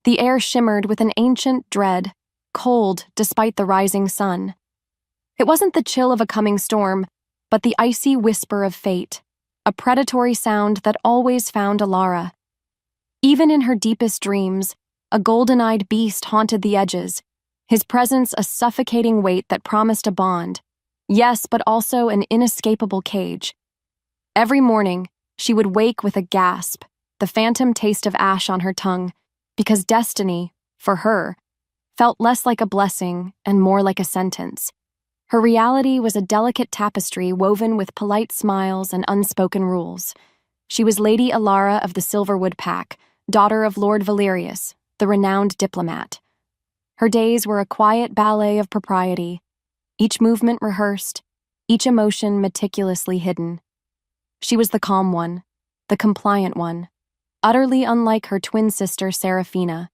The air shimmered with an ancient dread, cold despite the rising sun. It wasn't the chill of a coming storm, but the icy whisper of fate, a predatory sound that always found Elara. Even in her deepest dreams, a golden-eyed beast haunted the edges, his presence a suffocating weight that promised a bond. Yes, but also an inescapable cage. Every morning, she would wake with a gasp, the phantom taste of ash on her tongue, because destiny, for her, felt less like a blessing and more like a sentence. Her reality was a delicate tapestry woven with polite smiles and unspoken rules. She was Lady Elara of the Silverwood Pack, daughter of Lord Valerius, the renowned diplomat. Her days were a quiet ballet of propriety, each movement rehearsed, each emotion meticulously hidden. She was the calm one, the compliant one, utterly unlike her twin sister Seraphina.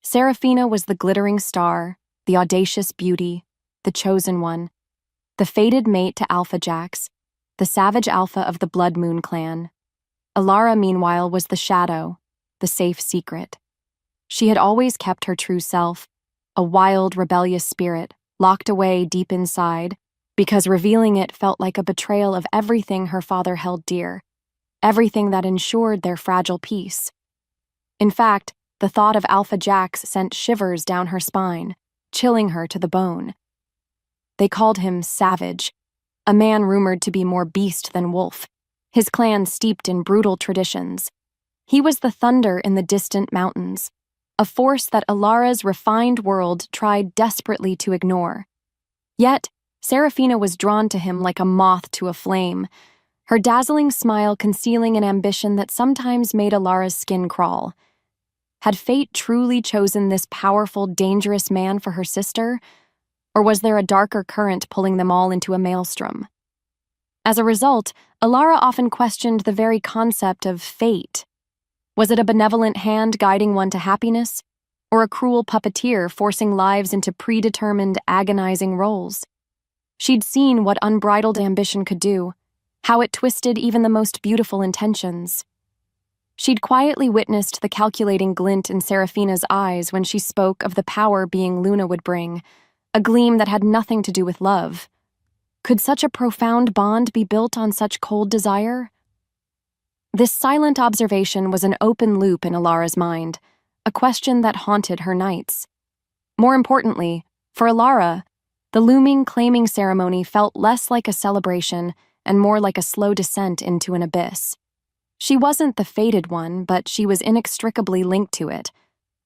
Seraphina was the glittering star, the audacious beauty, the chosen one, the fated mate to Alpha Jax, the savage alpha of the Bloodmoon Clan. Elara, meanwhile, was the shadow, the safe secret. She had always kept her true self, a wild, rebellious spirit, locked away deep inside, because revealing it felt like a betrayal of everything her father held dear, everything that ensured their fragile peace. In fact, the thought of Alpha Jax sent shivers down her spine, chilling her to the bone. They called him Savage, a man rumored to be more beast than wolf, his clan steeped in brutal traditions. He was the thunder in the distant mountains, a force that Elara's refined world tried desperately to ignore. Yet, Seraphina was drawn to him like a moth to a flame, her dazzling smile concealing an ambition that sometimes made Elara's skin crawl. Had fate truly chosen this powerful, dangerous man for her sister? Or was there a darker current pulling them all into a maelstrom? As a result, Elara often questioned the very concept of fate. Was it a benevolent hand guiding one to happiness, or a cruel puppeteer forcing lives into predetermined, agonizing roles? She'd seen what unbridled ambition could do, how it twisted even the most beautiful intentions. She'd quietly witnessed the calculating glint in Seraphina's eyes when she spoke of the power being Luna would bring, a gleam that had nothing to do with love. Could such a profound bond be built on such cold desire? This silent observation was an open loop in Elara's mind, a question that haunted her nights. More importantly, for Elara, the looming claiming ceremony felt less like a celebration and more like a slow descent into an abyss. She wasn't the fated one, but she was inextricably linked to it,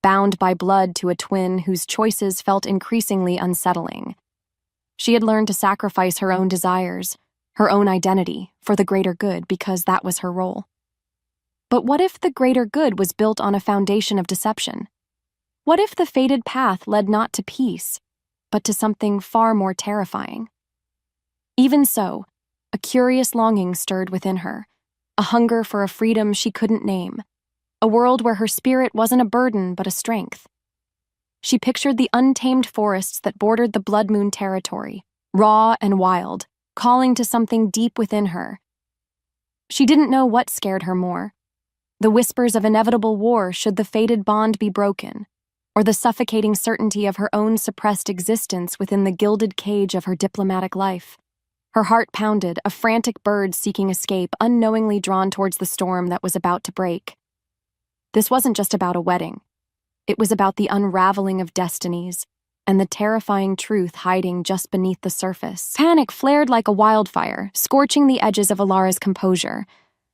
bound by blood to a twin whose choices felt increasingly unsettling. She had learned to sacrifice her own desires, her own identity, for the greater good because that was her role. But what if the greater good was built on a foundation of deception? What if the fated path led not to peace, but to something far more terrifying? Even so, a curious longing stirred within her, a hunger for a freedom she couldn't name, a world where her spirit wasn't a burden but a strength. She pictured the untamed forests that bordered the Blood Moon territory, raw and wild, calling to something deep within her. She didn't know what scared her more, the whispers of inevitable war should the fated bond be broken, or the suffocating certainty of her own suppressed existence within the gilded cage of her diplomatic life. Her heart pounded, a frantic bird seeking escape, unknowingly drawn towards the storm that was about to break. This wasn't just about a wedding. It was about the unraveling of destinies and the terrifying truth hiding just beneath the surface. Panic flared like a wildfire, scorching the edges of Elara's composure.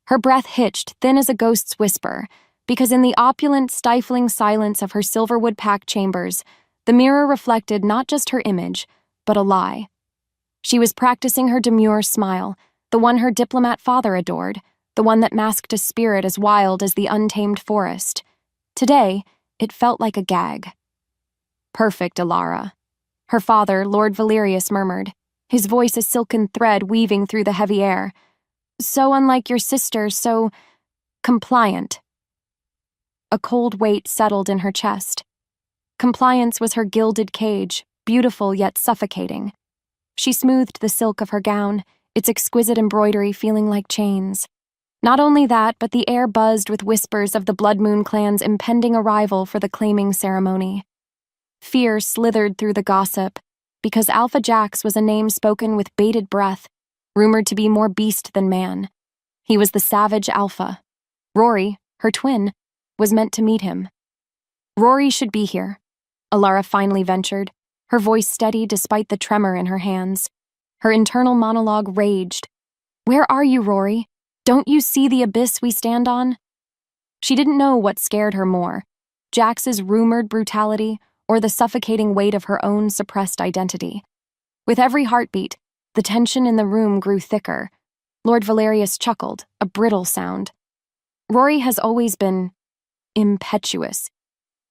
Her breath hitched, thin as a ghost's whisper, because in the opulent, stifling silence of her Silverwood Pack chambers, the mirror reflected not just her image, but a lie. She was practicing her demure smile, the one her diplomat father adored, the one that masked a spirit as wild as the untamed forest. Today, it felt like a gag. "Perfect, Elara," her father, Lord Valerius, murmured, his voice a silken thread weaving through the heavy air. "So unlike your sister, so compliant." A cold weight settled in her chest. Compliance was her gilded cage, beautiful yet suffocating. She smoothed the silk of her gown, its exquisite embroidery feeling like chains. Not only that, but the air buzzed with whispers of the Bloodmoon Clan's impending arrival for the claiming ceremony. Fear slithered through the gossip, because Alpha Jax was a name spoken with bated breath, rumored to be more beast than man. He was the savage Alpha. Rory, her twin, was meant to meet him. Rory should be here, Elara finally ventured, her voice steady despite the tremor in her hands. Her internal monologue raged. "Where are you, Rory? Don't you see the abyss we stand on?" She didn't know what scared her more, Jax's rumored brutality or the suffocating weight of her own suppressed identity. With every heartbeat, the tension in the room grew thicker. Lord Valerius chuckled, a brittle sound. Rory has always been impetuous,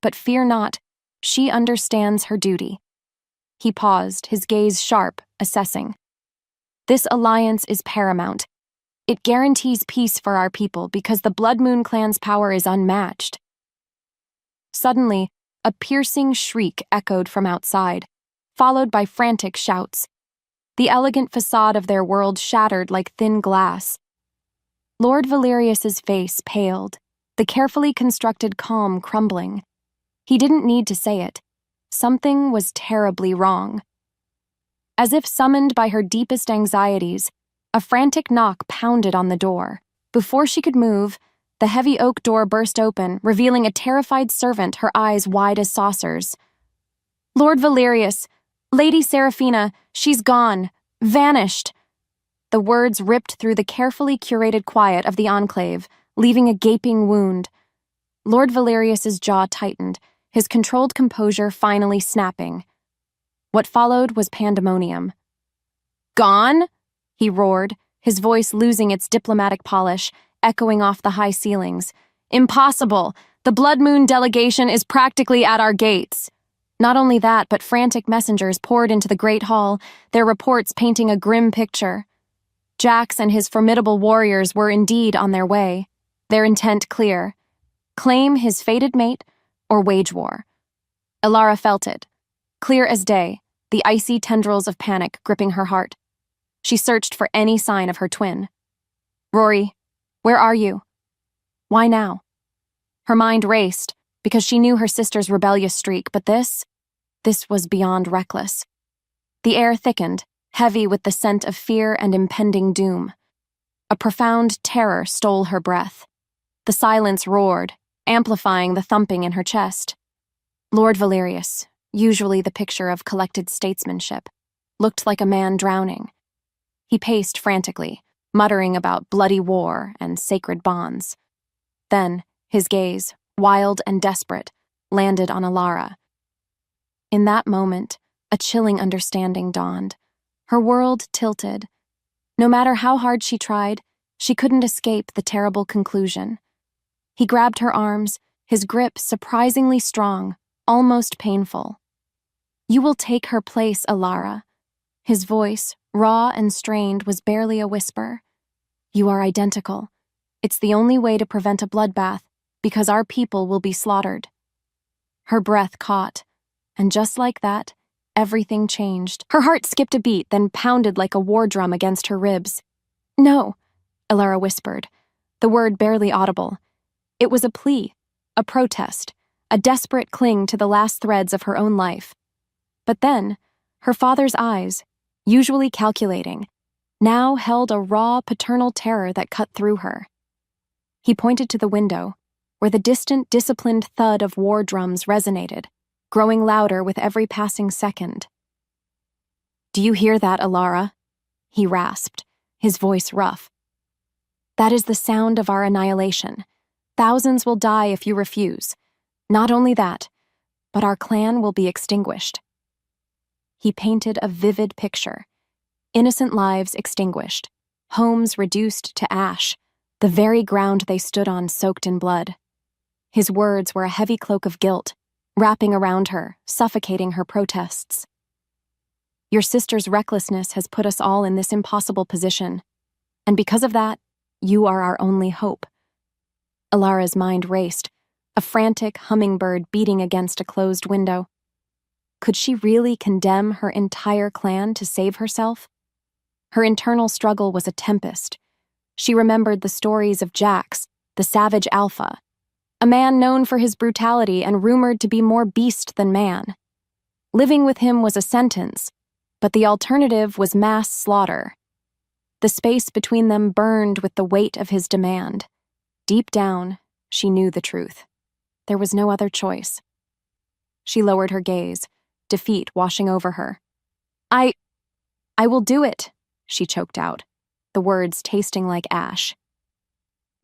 but fear not, she understands her duty. He paused, his gaze sharp, assessing. This alliance is paramount. It guarantees peace for our people because the Bloodmoon Clan's power is unmatched. Suddenly, a piercing shriek echoed from outside, followed by frantic shouts. The elegant facade of their world shattered like thin glass. Lord Valerius's face paled, the carefully constructed calm crumbling. He didn't need to say it. Something was terribly wrong. As if summoned by her deepest anxieties, a frantic knock pounded on the door. Before she could move, the heavy oak door burst open, revealing a terrified servant, her eyes wide as saucers. "Lord Valerius, Lady Seraphina, she's gone, vanished." The words ripped through the carefully curated quiet of the enclave, leaving a gaping wound. Lord Valerius's jaw tightened, his controlled composure finally snapping. What followed was pandemonium. "Gone?" he roared, his voice losing its diplomatic polish, echoing off the high ceilings. "Impossible! The Bloodmoon delegation is practically at our gates." Not only that, but frantic messengers poured into the great hall, their reports painting a grim picture. Jax and his formidable warriors were indeed on their way, their intent clear: claim his fated mate or wage war. Elara felt it, clear as day, the icy tendrils of panic gripping her heart. She searched for any sign of her twin. "Rory, where are you? Why now?" Her mind raced, because she knew her sister's rebellious streak, but this was beyond reckless. The air thickened, heavy with the scent of fear and impending doom. A profound terror stole her breath. The silence roared, amplifying the thumping in her chest. Lord Valerius, usually the picture of collected statesmanship, looked like a man drowning. He paced frantically, muttering about bloody war and sacred bonds. Then, his gaze, wild and desperate, landed on Elara. In that moment, a chilling understanding dawned. Her world tilted. No matter how hard she tried, she couldn't escape the terrible conclusion. He grabbed her arms, his grip surprisingly strong, almost painful. "You will take her place, Elara." His voice, raw and strained, was barely a whisper. "You are identical. It's the only way to prevent a bloodbath, because our people will be slaughtered." Her breath caught, and just like that, everything changed. Her heart skipped a beat, then pounded like a war drum against her ribs. "No," Elara whispered, the word barely audible. It was a plea, a protest, a desperate cling to the last threads of her own life. But then, her father's eyes, usually calculating, now held a raw paternal terror that cut through her. He pointed to the window, where the distant, disciplined thud of war drums resonated, growing louder with every passing second. "Do you hear that, Elara?" he rasped, his voice rough. "That is the sound of our annihilation. Thousands will die if you refuse. Not only that, but our clan will be extinguished." He painted a vivid picture. Innocent lives extinguished, homes reduced to ash, the very ground they stood on soaked in blood. His words were a heavy cloak of guilt, wrapping around her, suffocating her protests. "Your sister's recklessness has put us all in this impossible position, and because of that, you are our only hope." Elara's mind raced, a frantic hummingbird beating against a closed window. Could she really condemn her entire clan to save herself? Her internal struggle was a tempest, She remembered the stories of Jax, the savage alpha, a man known for his brutality and rumored to be more beast than man. Living with him was a sentence, but the alternative was mass slaughter. The space between them burned with the weight of his demand. Deep down, she knew the truth. There was no other choice. She lowered her gaze, defeat washing over her. I will do it, she choked out, the words tasting like ash.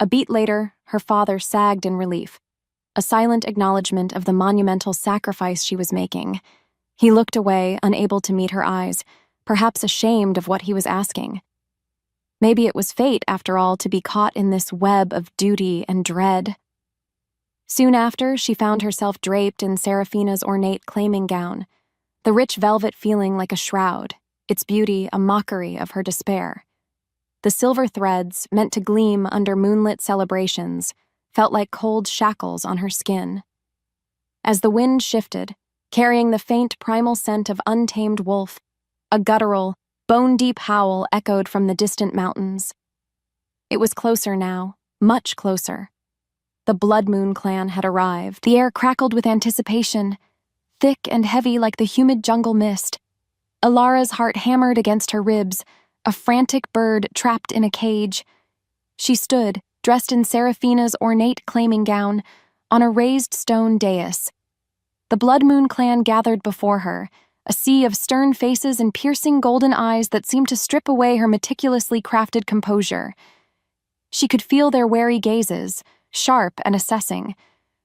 A beat later, her father sagged in relief, a silent acknowledgement of the monumental sacrifice she was making. He looked away, unable to meet her eyes, perhaps ashamed of what he was asking. Maybe it was fate, after all, to be caught in this web of duty and dread. Soon after, she found herself draped in Seraphina's ornate claiming gown, the rich velvet feeling like a shroud, its beauty a mockery of her despair. The silver threads, meant to gleam under moonlit celebrations, felt like cold shackles on her skin. As the wind shifted, carrying the faint primal scent of untamed wolf, a guttural, bone-deep howl echoed from the distant mountains. It was closer now, much closer. The Bloodmoon Clan had arrived. The air crackled with anticipation, thick and heavy like the humid jungle mist. Elara's heart hammered against her ribs, a frantic bird trapped in a cage. She stood, dressed in Seraphina's ornate claiming gown, on a raised stone dais. The Bloodmoon Clan gathered before her, a sea of stern faces and piercing golden eyes that seemed to strip away her meticulously crafted composure. She could feel their wary gazes, sharp and assessing,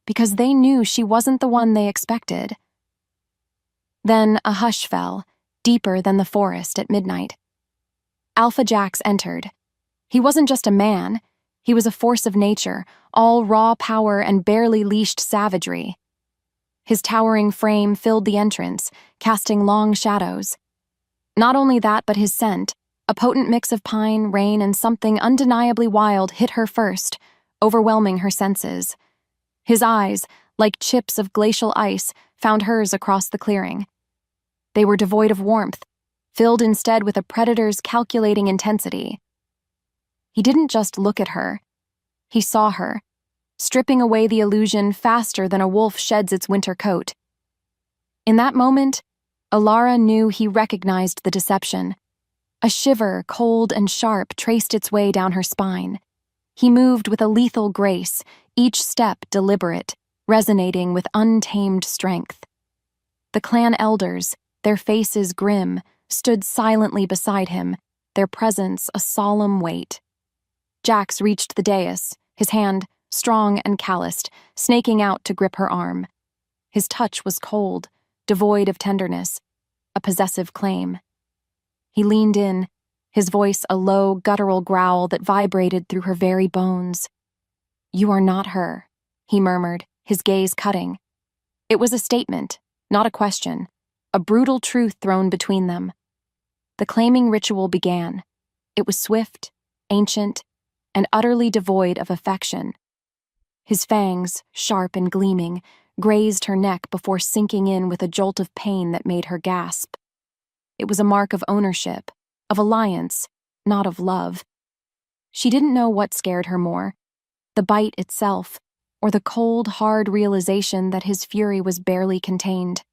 because they knew she wasn't the one they expected. Then a hush fell, deeper than the forest at midnight. Alpha Jax entered. He wasn't just a man, he was a force of nature, all raw power and barely leashed savagery. His towering frame filled the entrance, casting long shadows. Not only that, but his scent, a potent mix of pine, rain, and something undeniably wild, hit her first, overwhelming her senses. His eyes, like chips of glacial ice, found hers across the clearing. They were devoid of warmth, filled instead with a predator's calculating intensity. He didn't just look at her. He saw her, stripping away the illusion faster than a wolf sheds its winter coat. In that moment, Elara knew he recognized the deception. A shiver, cold and sharp, traced its way down her spine. He moved with a lethal grace, each step deliberate, resonating with untamed strength. The clan elders, their faces grim, stood silently beside him, their presence a solemn weight. Jax reached the dais, his hand, strong and calloused, snaking out to grip her arm. His touch was cold, devoid of tenderness, a possessive claim. He leaned in, his voice a low, guttural growl that vibrated through her very bones. "You are not her," he murmured, his gaze cutting. It was a statement, not a question, a brutal truth thrown between them. The claiming ritual began. It was swift, ancient, and utterly devoid of affection. His fangs, sharp and gleaming, grazed her neck before sinking in with a jolt of pain that made her gasp. It was a mark of ownership, of alliance, not of love. She didn't know what scared her more, the bite itself, or the cold, hard realization that his fury was barely contained.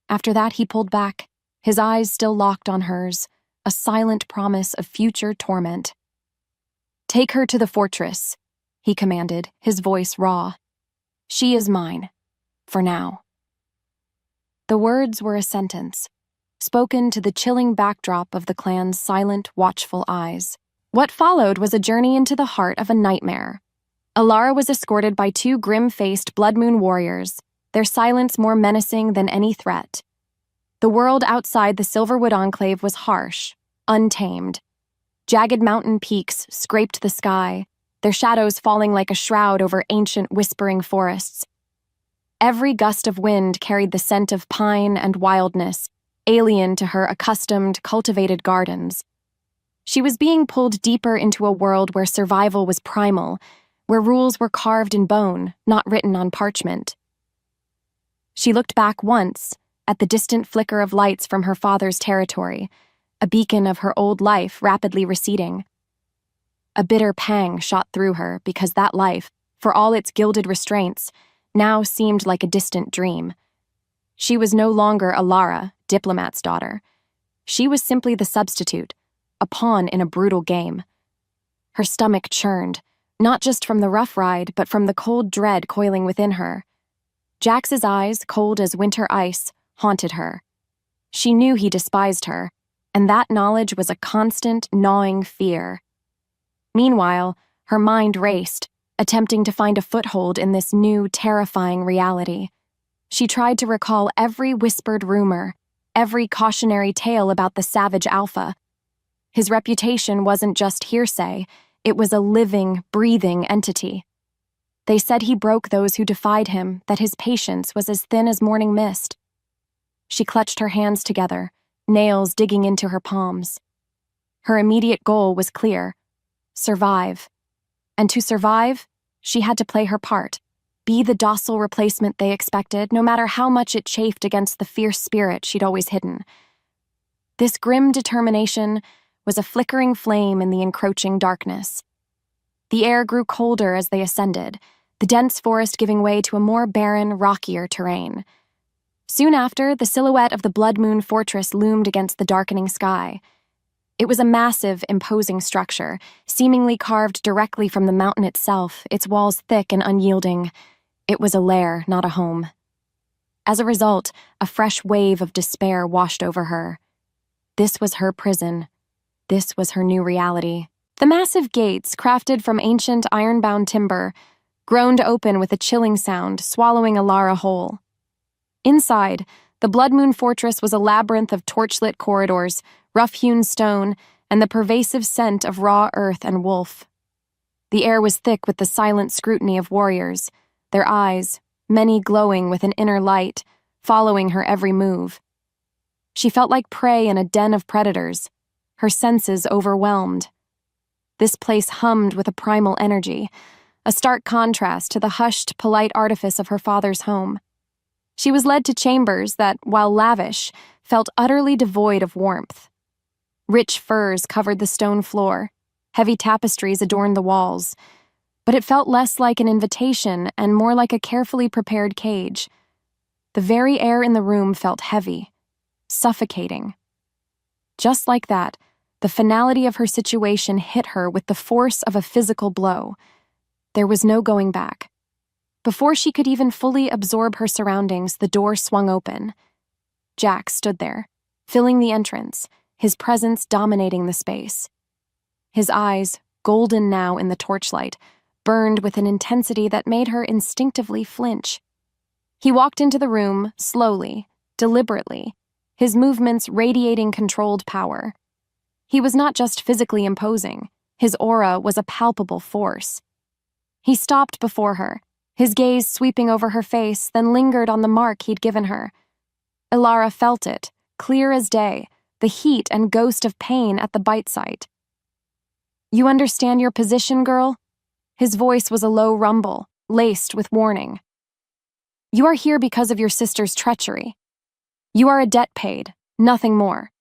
After that, he pulled back, his eyes still locked on hers, a silent promise of future torment. "Take her to the fortress," he commanded, his voice raw. "She is mine, for now." The words were a sentence, spoken to the chilling backdrop of the clan's silent, watchful eyes. What followed was a journey into the heart of a nightmare. Elara was escorted by two grim-faced Bloodmoon warriors, their silence more menacing than any threat. The world outside the Silverwood enclave was harsh, untamed. Jagged mountain peaks scraped the sky, their shadows falling like a shroud over ancient whispering forests. Every gust of wind carried the scent of pine and wildness, alien to her accustomed, cultivated gardens. She was being pulled deeper into a world where survival was primal, where rules were carved in bone, not written on parchment. She looked back once, at the distant flicker of lights from her father's territory, a beacon of her old life rapidly receding. A bitter pang shot through her because that life, for all its gilded restraints, now seemed like a distant dream. She was no longer Elara, diplomat's daughter. She was simply the substitute, a pawn in a brutal game. Her stomach churned, not just from the rough ride, but from the cold dread coiling within her. Jax's eyes, cold as winter ice, haunted her. She knew he despised her, and that knowledge was a constant, gnawing fear. Meanwhile, her mind raced, attempting to find a foothold in this new, terrifying reality. She tried to recall every whispered rumor, every cautionary tale about the savage Alpha. His reputation wasn't just hearsay, it was a living, breathing entity. They said he broke those who defied him, that his patience was as thin as morning mist. She clutched her hands together, nails digging into her palms. Her immediate goal was clear: survive. And to survive, she had to play her part, be the docile replacement they expected, no matter how much it chafed against the fierce spirit she'd always hidden. This grim determination was a flickering flame in the encroaching darkness. The air grew colder as they ascended, the dense forest giving way to a more barren, rockier terrain. Soon after, the silhouette of the Bloodmoon fortress loomed against the darkening sky. It was a massive, imposing structure, seemingly carved directly from the mountain itself, its walls thick and unyielding. It was a lair, not a home. As a result, a fresh wave of despair washed over her. This was her prison. This was her new reality. The massive gates, crafted from ancient iron-bound timber, groaned open with a chilling sound, swallowing Elara whole. Inside, the Bloodmoon fortress was a labyrinth of torchlit corridors, rough-hewn stone, and the pervasive scent of raw earth and wolf. The air was thick with the silent scrutiny of warriors, their eyes, many glowing with an inner light, following her every move. She felt like prey in a den of predators, her senses overwhelmed. This place hummed with a primal energy, a stark contrast to the hushed, polite artifice of her father's home. She was led to chambers that, while lavish, felt utterly devoid of warmth. Rich furs covered the stone floor, heavy tapestries adorned the walls, but it felt less like an invitation and more like a carefully prepared cage. The very air in the room felt heavy, suffocating. Just like that, the finality of her situation hit her with the force of a physical blow. There was no going back. Before she could even fully absorb her surroundings, the door swung open. Jax stood there, filling the entrance, his presence dominating the space. His eyes, golden now in the torchlight, burned with an intensity that made her instinctively flinch. He walked into the room, slowly, deliberately, his movements radiating controlled power. He was not just physically imposing, his aura was a palpable force. He stopped before her, his gaze sweeping over her face, then lingered on the mark he'd given her. Elara felt it, clear as day, the heat and ghost of pain at the bite site. "You understand your position, girl?" His voice was a low rumble, laced with warning. "You are here because of your sister's treachery. You are a debt paid, nothing more.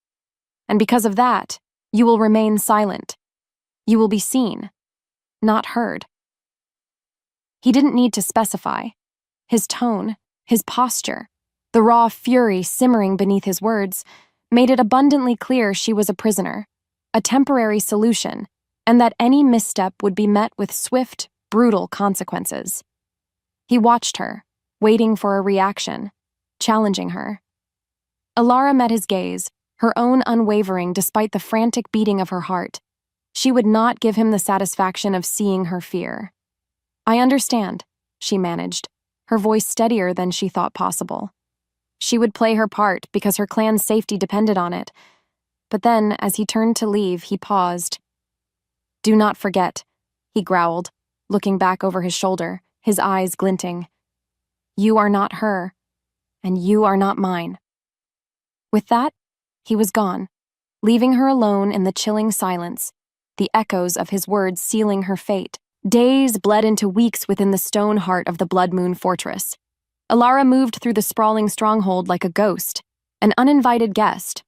And because of that, you will remain silent. You will be seen, not heard." He didn't need to specify. His tone, his posture, the raw fury simmering beneath his words, made it abundantly clear she was a prisoner, a temporary solution, and that any misstep would be met with swift, brutal consequences. He watched her, waiting for a reaction, challenging her. Elara met his gaze, her own unwavering despite the frantic beating of her heart. She would not give him the satisfaction of seeing her fear. "I understand," she managed, her voice steadier than she thought possible. She would play her part because her clan's safety depended on it. But then, as he turned to leave, he paused. "Do not forget," he growled, looking back over his shoulder, his eyes glinting. "You are not her, and you are not mine." With that, he was gone, leaving her alone in the chilling silence, the echoes of his words sealing her fate. Days bled into weeks within the stone heart of the Bloodmoon fortress. Elara moved through the sprawling stronghold like a ghost, an uninvited guest.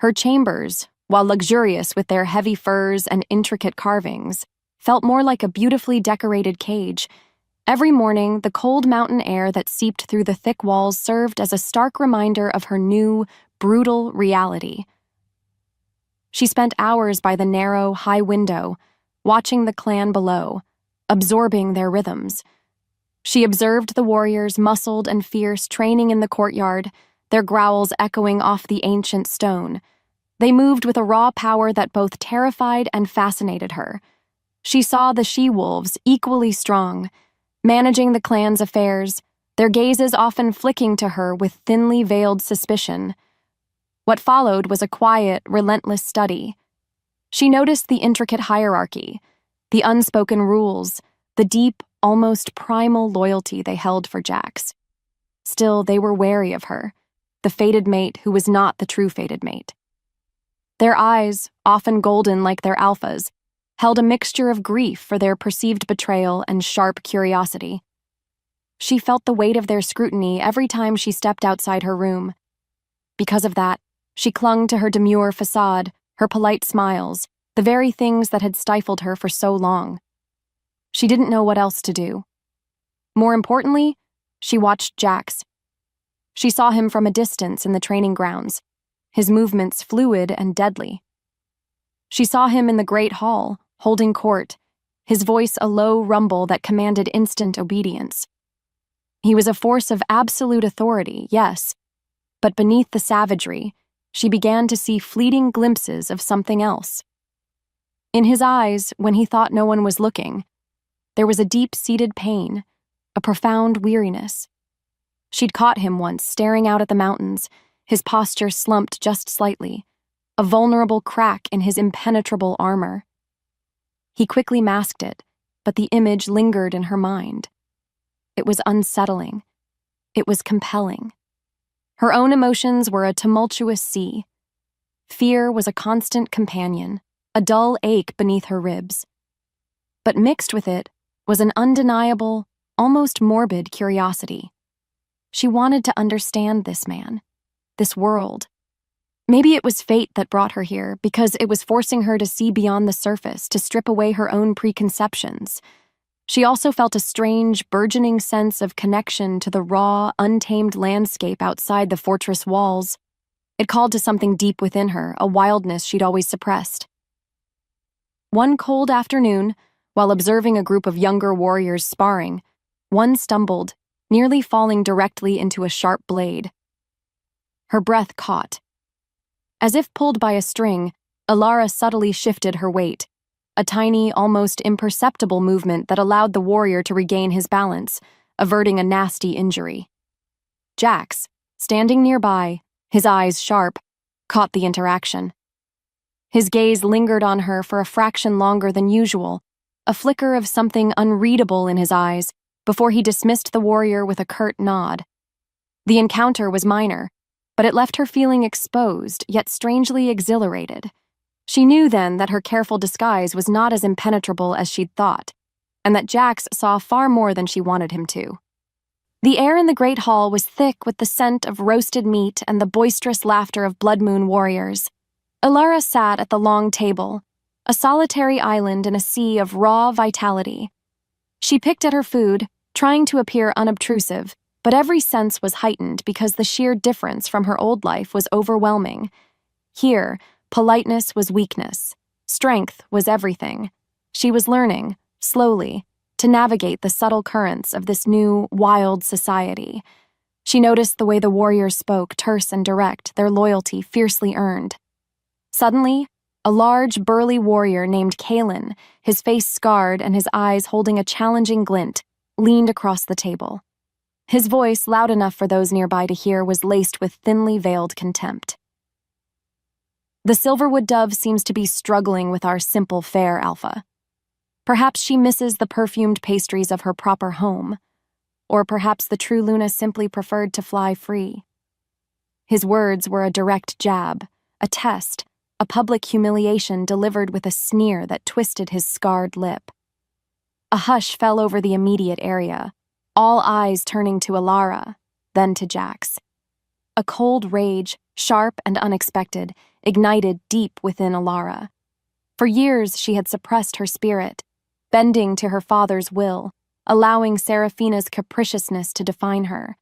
Her chambers, while luxurious with their heavy furs and intricate carvings, felt more like a beautifully decorated cage. Every morning, the cold mountain air that seeped through the thick walls served as a stark reminder of her new, brutal reality. She spent hours by the narrow, high window, watching the clan below, absorbing their rhythms. She observed the warriors, muscled and fierce, training in the courtyard, their growls echoing off the ancient stone. They moved with a raw power that both terrified and fascinated her. She saw the she-wolves, equally strong, managing the clan's affairs, their gazes often flicking to her with thinly veiled suspicion. What followed was a quiet, relentless study. She noticed the intricate hierarchy, the unspoken rules, the deep, almost primal loyalty they held for Jax. Still, they were wary of her, the fated mate who was not the true fated mate. Their eyes, often golden like their alphas, held a mixture of grief for their perceived betrayal and sharp curiosity. She felt the weight of their scrutiny every time she stepped outside her room. Because of that, she clung to her demure facade, her polite smiles, the very things that had stifled her for so long. She didn't know what else to do. More importantly, she watched Jax. She saw him from a distance in the training grounds, his movements fluid and deadly. She saw him in the great hall, holding court, his voice a low rumble that commanded instant obedience. He was a force of absolute authority, yes, but beneath the savagery, she began to see fleeting glimpses of something else. In his eyes, when he thought no one was looking, there was a deep-seated pain, a profound weariness. She'd caught him once staring out at the mountains, his posture slumped just slightly, a vulnerable crack in his impenetrable armor. He quickly masked it, but the image lingered in her mind. It was unsettling. It was compelling. Her own emotions were a tumultuous sea. Fear was a constant companion, a dull ache beneath her ribs. But mixed with it was an undeniable, almost morbid curiosity. She wanted to understand this man, this world. Maybe it was fate that brought her here, because it was forcing her to see beyond the surface, to strip away her own preconceptions. She also felt a strange, burgeoning sense of connection to the raw, untamed landscape outside the fortress walls. It called to something deep within her, a wildness she'd always suppressed. One cold afternoon, while observing a group of younger warriors sparring, one stumbled, nearly falling directly into a sharp blade. Her breath caught. As if pulled by a string, Elara subtly shifted her weight, a tiny, almost imperceptible movement that allowed the warrior to regain his balance, averting a nasty injury. Jax, standing nearby, his eyes sharp, caught the interaction. His gaze lingered on her for a fraction longer than usual, a flicker of something unreadable in his eyes, before he dismissed the warrior with a curt nod. The encounter was minor, but it left her feeling exposed, yet strangely exhilarated. She knew then that her careful disguise was not as impenetrable as she'd thought, and that Jax saw far more than she wanted him to. The air in the great hall was thick with the scent of roasted meat and the boisterous laughter of Bloodmoon warriors. Elara sat at the long table, a solitary island in a sea of raw vitality. She picked at her food, trying to appear unobtrusive, but every sense was heightened because the sheer difference from her old life was overwhelming. Here, politeness was weakness. Strength was everything. She was learning, slowly, to navigate the subtle currents of this new, wild society. She noticed the way the warriors spoke, terse and direct, their loyalty fiercely earned. Suddenly, a large, burly warrior named Kalen, his face scarred and his eyes holding a challenging glint, leaned across the table. His voice, loud enough for those nearby to hear, was laced with thinly veiled contempt. The Silverwood dove seems to be struggling with our simple fare, Alpha. Perhaps she misses the perfumed pastries of her proper home, or perhaps the true Luna simply preferred to fly free. His words were a direct jab, a test, a public humiliation delivered with a sneer that twisted his scarred lip. A hush fell over the immediate area, all eyes turning to Elara, then to Jax. A cold rage, sharp and unexpected, ignited deep within Elara. For years she had suppressed her spirit, bending to her father's will, allowing Seraphina's capriciousness to define her.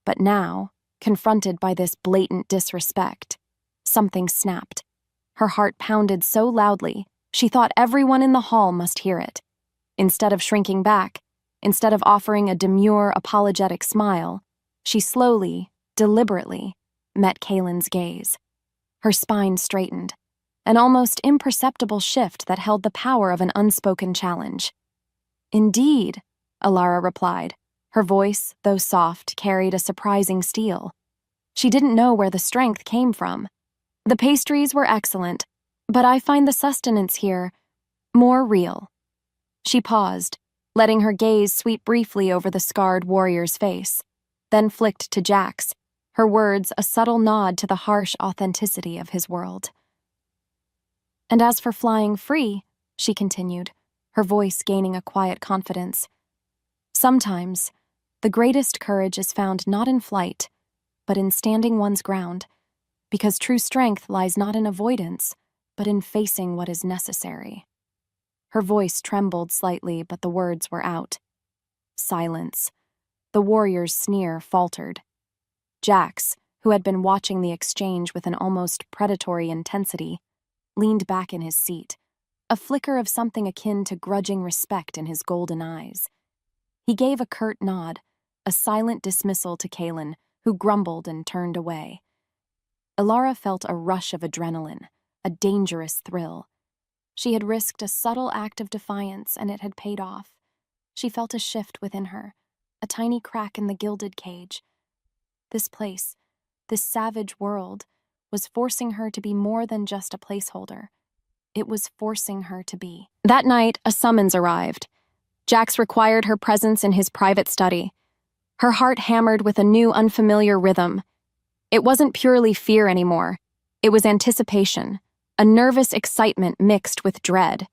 But now, confronted by this blatant disrespect, something snapped. Her heart pounded so loudly, she thought everyone in the hall must hear it. Instead of shrinking back, instead of offering a demure, apologetic smile, she slowly, deliberately, met Kaylin's gaze. Her spine straightened, an almost imperceptible shift that held the power of an unspoken challenge. "Indeed," Elara replied. Her voice, though soft, carried a surprising steel. She didn't know where the strength came from. "The pastries were excellent, but I find the sustenance here more real." She paused, letting her gaze sweep briefly over the scarred warrior's face, then flicked to Jax, her words a subtle nod to the harsh authenticity of his world. "And as for flying free," she continued, her voice gaining a quiet confidence, "sometimes the greatest courage is found not in flight, but in standing one's ground, because true strength lies not in avoidance, but in facing what is necessary." Her voice trembled slightly, but the words were out. Silence. The warrior's sneer faltered. Jax, who had been watching the exchange with an almost predatory intensity, leaned back in his seat, a flicker of something akin to grudging respect in his golden eyes. He gave a curt nod, a silent dismissal to Kaylin, who grumbled and turned away. Elara felt a rush of adrenaline, a dangerous thrill. She had risked a subtle act of defiance, and it had paid off. She felt a shift within her, a tiny crack in the gilded cage. This place, this savage world, was forcing her to be more than just a placeholder. It was forcing her to be. That night, a summons arrived. Jax required her presence in his private study. Her heart hammered with a new, unfamiliar rhythm. It wasn't purely fear anymore. It was anticipation, a nervous excitement mixed with dread.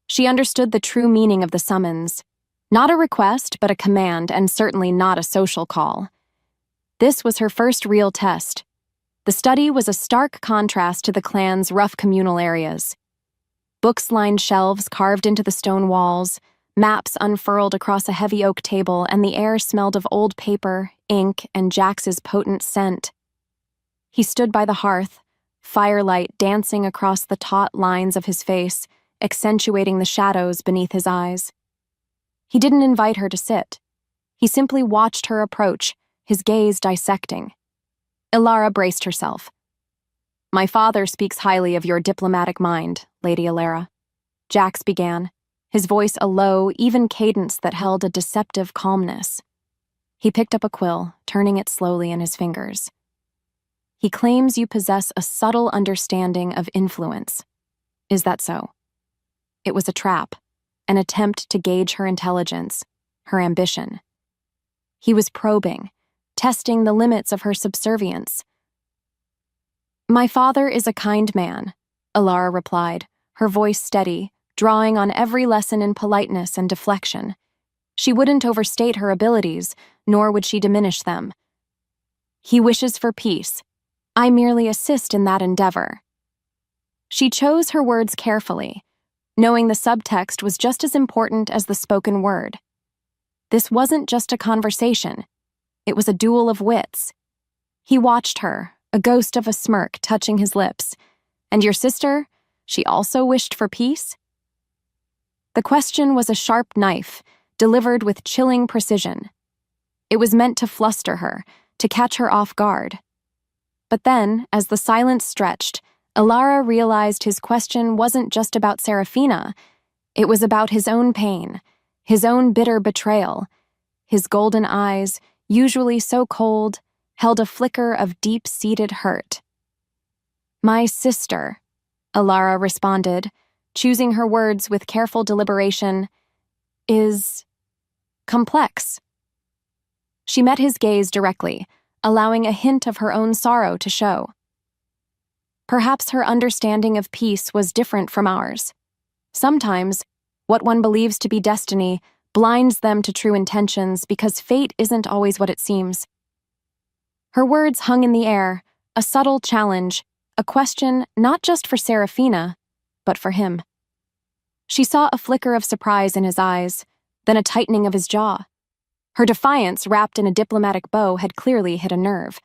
She understood the true meaning of the summons. Not a request, but a command, and certainly not a social call. This was her first real test. The study was a stark contrast to the clan's rough communal areas. Books lined shelves carved into the stone walls, maps unfurled across a heavy oak table, and the air smelled of old paper, ink, and Jax's potent scent. He stood by the hearth, firelight dancing across the taut lines of his face, accentuating the shadows beneath his eyes. He didn't invite her to sit. He simply watched her approach, his gaze dissecting. Elara braced herself. "My father speaks highly of your diplomatic mind, Lady Elara," Jax began, his voice a low, even cadence that held a deceptive calmness. He picked up a quill, turning it slowly in his fingers. "He claims you possess a subtle understanding of influence. Is that so?" It was a trap, an attempt to gauge her intelligence, her ambition. He was probing, testing the limits of her subservience. "My father is a kind man," Elara replied, her voice steady, drawing on every lesson in politeness and deflection. She wouldn't overstate her abilities, nor would she diminish them. "He wishes for peace. I merely assist in that endeavor." She chose her words carefully, knowing the subtext was just as important as the spoken word. This wasn't just a conversation. It was a duel of wits. He watched her, a ghost of a smirk touching his lips. "And your sister? She also wished for peace?" The question was a sharp knife, delivered with chilling precision. It was meant to fluster her, to catch her off guard. But then, as the silence stretched, Elara realized his question wasn't just about Seraphina. It was about his own pain, his own bitter betrayal. His golden eyes, usually so cold, held a flicker of deep-seated hurt. "My sister," Elara responded, choosing her words with careful deliberation, "is complex." She met his gaze directly, allowing a hint of her own sorrow to show. Perhaps her understanding of peace was different from ours. Sometimes, what one believes to be destiny blinds them to true intentions because fate isn't always what it seems. Her words hung in the air, a subtle challenge, a question not just for Seraphina, but for him. She saw a flicker of surprise in his eyes, then a tightening of his jaw. Her defiance, wrapped in a diplomatic bow, had clearly hit a nerve.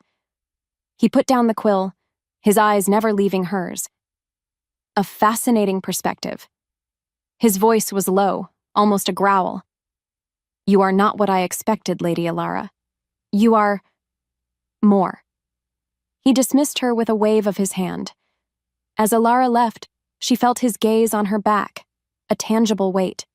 He put down the quill, his eyes never leaving hers. A fascinating perspective. His voice was low, almost a growl. "You are not what I expected, Lady Elara. You are more." He dismissed her with a wave of his hand. As Elara left, she felt his gaze on her back, a tangible weight.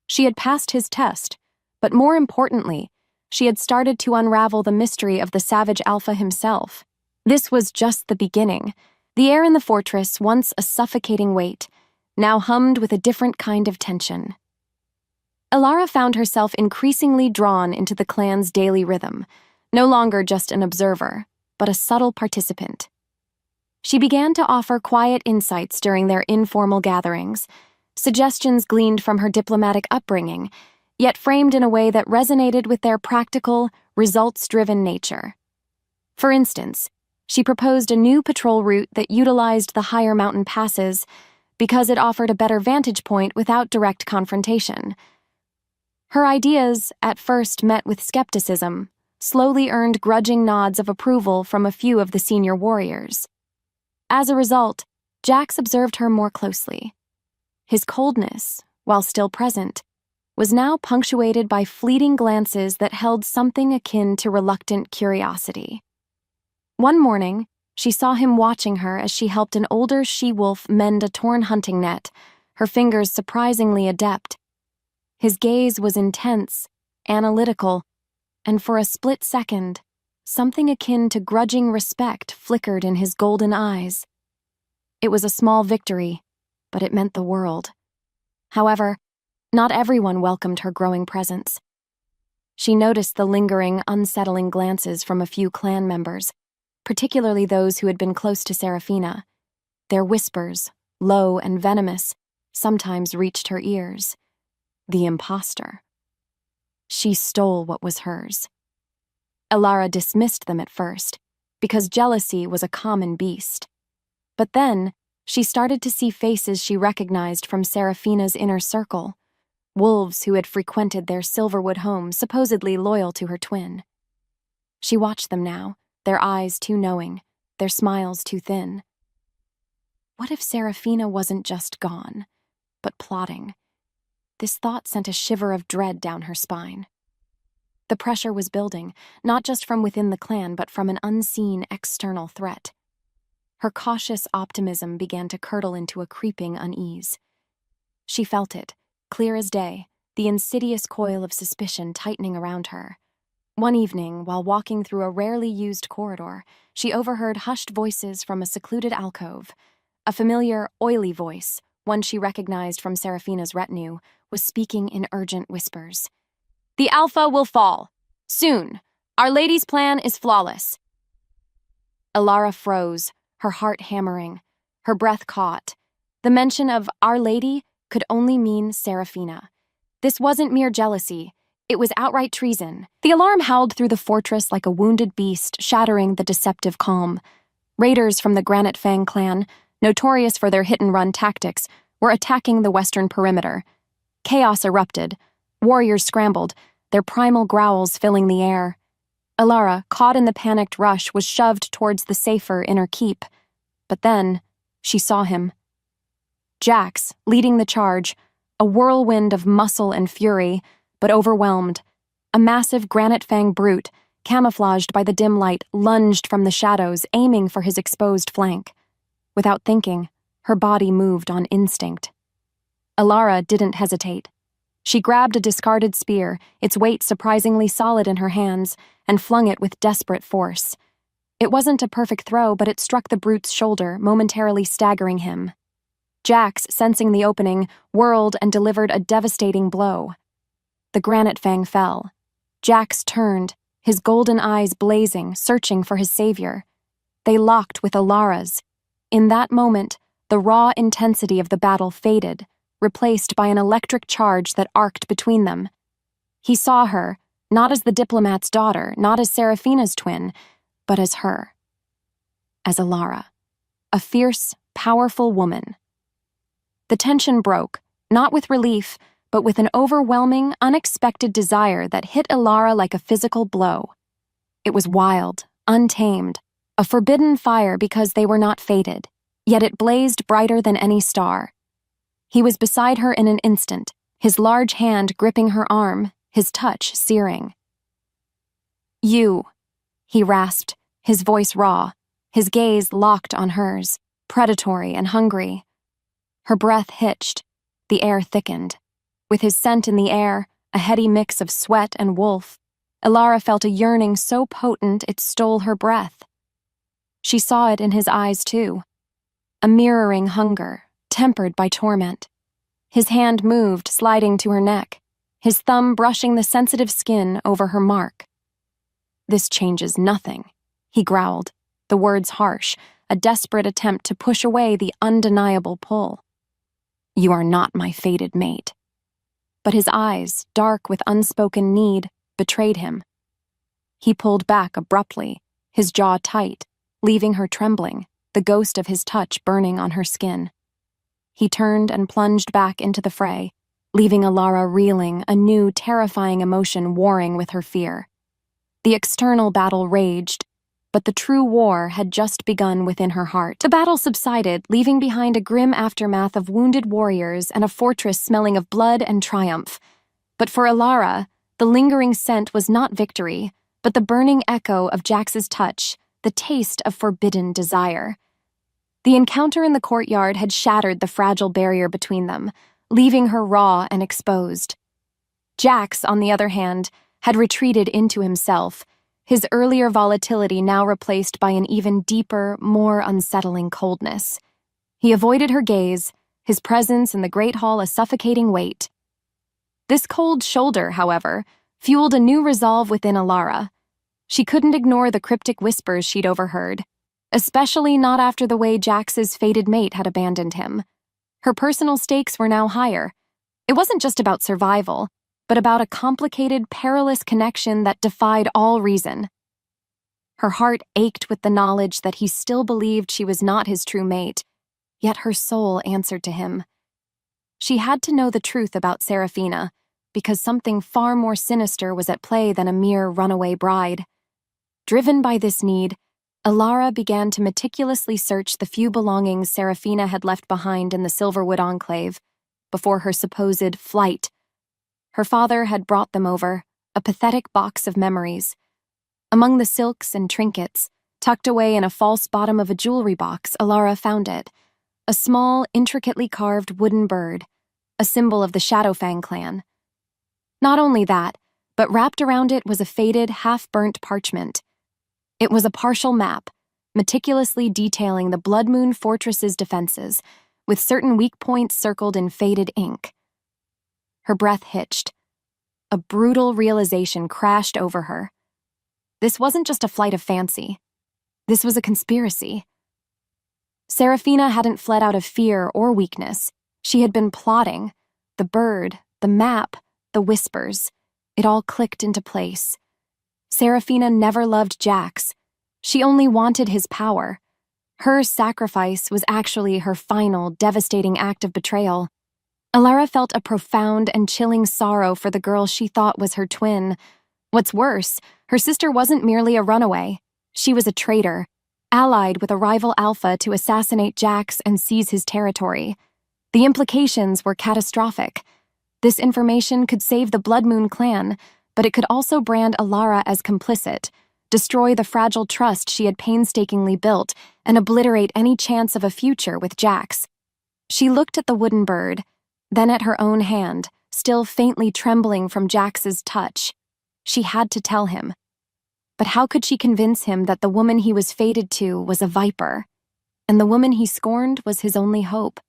She had passed his test, but more importantly, she had started to unravel the mystery of the savage Alpha himself. This was just the beginning. The air in the fortress, once a suffocating weight, now hummed with a different kind of tension. Elara found herself increasingly drawn into the clan's daily rhythm, no longer just an observer, but a subtle participant. She began to offer quiet insights during their informal gatherings, suggestions gleaned from her diplomatic upbringing, yet framed in a way that resonated with their practical, results-driven nature. For instance, she proposed a new patrol route that utilized the higher mountain passes because it offered a better vantage point without direct confrontation. Her ideas, at first met with skepticism, slowly earned grudging nods of approval from a few of the senior warriors. As a result, Jax observed her more closely. His coldness, while still present, was now punctuated by fleeting glances that held something akin to reluctant curiosity. One morning, she saw him watching her as she helped an older she-wolf mend a torn hunting net, her fingers surprisingly adept. His gaze was intense, analytical, and for a split second, something akin to grudging respect flickered in his golden eyes. It was a small victory, but it meant the world. However, not everyone welcomed her growing presence. She noticed the lingering, unsettling glances from a few clan members, particularly those who had been close to Seraphina. Their whispers, low and venomous, sometimes reached her ears. The imposter. She stole what was hers. Elara dismissed them at first, because jealousy was a common beast. But then, she started to see faces she recognized from Seraphina's inner circle, wolves who had frequented their Silverwood home, supposedly loyal to her twin. She watched them now, their eyes too knowing, their smiles too thin. What if Seraphina wasn't just gone, but plotting? This thought sent a shiver of dread down her spine. The pressure was building, not just from within the clan, but from an unseen external threat. Her cautious optimism began to curdle into a creeping unease. She felt it, clear as day, the insidious coil of suspicion tightening around her. One evening, while walking through a rarely used corridor, she overheard hushed voices from a secluded alcove. A familiar, oily voice, one she recognized from Seraphina's retinue, was speaking in urgent whispers. "The Alpha will fall. Soon. Our Lady's plan is flawless." Elara froze, her heart hammering, her breath caught. The mention of Our Lady could only mean Seraphina. This wasn't mere jealousy. It was outright treason. The alarm howled through the fortress like a wounded beast, shattering the deceptive calm. Raiders from the Granite Fang clan, notorious for their hit-and-run tactics, were attacking the western perimeter. Chaos erupted. Warriors scrambled, their primal growls filling the air. Elara, caught in the panicked rush, was shoved towards the safer inner keep. But then, she saw him. Jax, leading the charge, a whirlwind of muscle and fury, but overwhelmed. A massive granite fang brute, camouflaged by the dim light, lunged from the shadows, aiming for his exposed flank. Without thinking, her body moved on instinct. Elara didn't hesitate. She grabbed a discarded spear, its weight surprisingly solid in her hands, and flung it with desperate force. It wasn't a perfect throw, but it struck the brute's shoulder, momentarily staggering him. Jax, sensing the opening, whirled and delivered a devastating blow. The granite fang fell. Jax turned, his golden eyes blazing, searching for his savior. They locked with Elara's. In that moment, the raw intensity of the battle faded, replaced by an electric charge that arced between them. He saw her, not as the diplomat's daughter, not as Seraphina's twin, but as her. As Elara, a fierce, powerful woman. The tension broke, not with relief, but with an overwhelming, unexpected desire that hit Elara like a physical blow. It was wild, untamed, a forbidden fire because they were not fated, yet it blazed brighter than any star. He was beside her in an instant, his large hand gripping her arm, his touch searing. "You," he rasped, his voice raw, his gaze locked on hers, predatory and hungry. Her breath hitched, the air thickened. With his scent in the air, a heady mix of sweat and wolf, Elara felt a yearning so potent it stole her breath. She saw it in his eyes, too. A mirroring hunger, tempered by torment. His hand moved, sliding to her neck, his thumb brushing the sensitive skin over her mark. "This changes nothing," he growled, the words harsh, a desperate attempt to push away the undeniable pull. "You are not my fated mate." But his eyes, dark with unspoken need, betrayed him. He pulled back abruptly, his jaw tight, leaving her trembling, the ghost of his touch burning on her skin. He turned and plunged back into the fray, leaving Elara reeling, a new, terrifying emotion warring with her fear. The external battle raged, but the true war had just begun within her heart. The battle subsided, leaving behind a grim aftermath of wounded warriors and a fortress smelling of blood and triumph. But for Elara, the lingering scent was not victory, but the burning echo of Jax's touch, the taste of forbidden desire. The encounter in the courtyard had shattered the fragile barrier between them, leaving her raw and exposed. Jax, on the other hand, had retreated into himself, his earlier volatility now replaced by an even deeper, more unsettling coldness. He avoided her gaze, his presence in the great hall a suffocating weight. This cold shoulder, however, fueled a new resolve within Elara. She couldn't ignore the cryptic whispers she'd overheard, especially not after the way Jax's fated mate had abandoned him. Her personal stakes were now higher. It wasn't just about survival, but about a complicated, perilous connection that defied all reason. Her heart ached with the knowledge that he still believed she was not his true mate, yet her soul answered to him. She had to know the truth about Seraphina, because something far more sinister was at play than a mere runaway bride. Driven by this need, Elara began to meticulously search the few belongings Seraphina had left behind in the Silverwood enclave, before her supposed flight. Her father had brought them over, a pathetic box of memories. Among the silks and trinkets, tucked away in a false bottom of a jewelry box, Elara found it. A small, intricately carved wooden bird, a symbol of the Shadowfang clan. Not only that, but wrapped around it was a faded, half-burnt parchment. It was a partial map, meticulously detailing the Bloodmoon fortress's defenses, with certain weak points circled in faded ink. Her breath hitched. A brutal realization crashed over her. This wasn't just a flight of fancy. This was a conspiracy. Seraphina hadn't fled out of fear or weakness. She had been plotting. The bird, the map, the whispers. It all clicked into place. Seraphina never loved Jax. She only wanted his power. Her sacrifice was actually her final, devastating act of betrayal. Elara felt a profound and chilling sorrow for the girl she thought was her twin. What's worse, her sister wasn't merely a runaway. She was a traitor, allied with a rival Alpha to assassinate Jax and seize his territory. The implications were catastrophic. This information could save the Bloodmoon Clan, but it could also brand Elara as complicit, destroy the fragile trust she had painstakingly built, and obliterate any chance of a future with Jax. She looked at the wooden bird, then at her own hand, still faintly trembling from Jax's touch. She had to tell him. But how could she convince him that the woman he was fated to was a viper, and the woman he scorned was his only hope?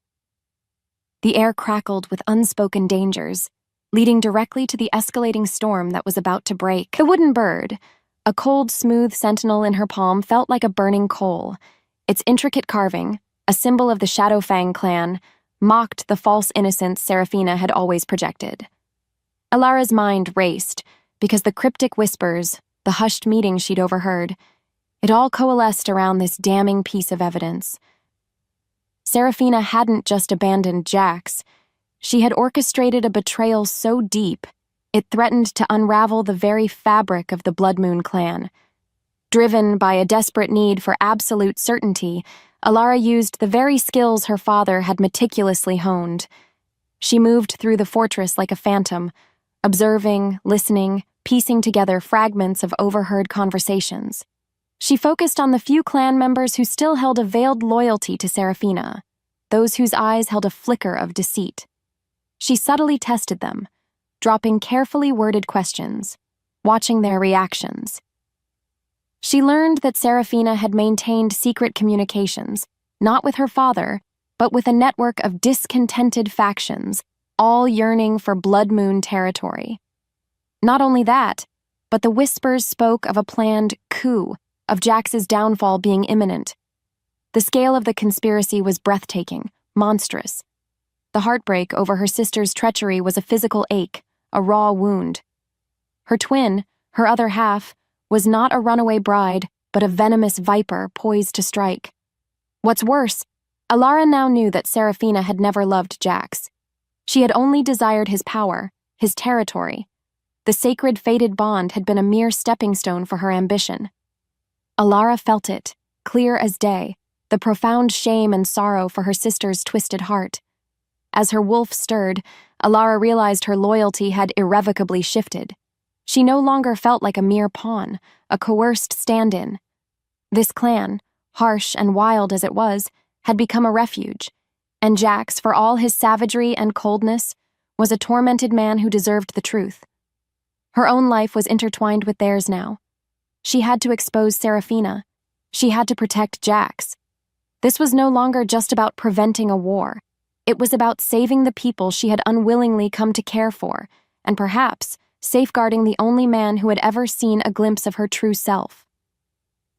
The air crackled with unspoken dangers, leading directly to the escalating storm that was about to break. The wooden bird, a cold, smooth sentinel in her palm, felt like a burning coal. Its intricate carving, a symbol of the Shadowfang clan, mocked the false innocence Seraphina had always projected. Elara's mind raced, because the cryptic whispers, the hushed meeting she'd overheard, it all coalesced around this damning piece of evidence. Seraphina hadn't just abandoned Jax. She had orchestrated a betrayal so deep, it threatened to unravel the very fabric of the Bloodmoon Clan. Driven by a desperate need for absolute certainty, Elara used the very skills her father had meticulously honed. She moved through the fortress like a phantom, observing, listening, piecing together fragments of overheard conversations. She focused on the few clan members who still held a veiled loyalty to Seraphina, those whose eyes held a flicker of deceit. She subtly tested them, dropping carefully worded questions, watching their reactions. She learned that Seraphina had maintained secret communications, not with her father, but with a network of discontented factions, all yearning for Bloodmoon territory. Not only that, but the whispers spoke of a planned coup, of Jax's downfall being imminent. The scale of the conspiracy was breathtaking, monstrous. The heartbreak over her sister's treachery was a physical ache, a raw wound. Her twin, her other half, was not a runaway bride, but a venomous viper poised to strike. What's worse, Elara now knew that Seraphina had never loved Jax. She had only desired his power, his territory. The sacred fated bond had been a mere stepping stone for her ambition. Elara felt it, clear as day, the profound shame and sorrow for her sister's twisted heart. As her wolf stirred, Elara realized her loyalty had irrevocably shifted. She no longer felt like a mere pawn, a coerced stand-in. This clan, harsh and wild as it was, had become a refuge, and Jax, for all his savagery and coldness, was a tormented man who deserved the truth. Her own life was intertwined with theirs now. She had to expose Seraphina. She had to protect Jax. This was no longer just about preventing a war. It was about saving the people she had unwillingly come to care for, and perhaps safeguarding the only man who had ever seen a glimpse of her true self.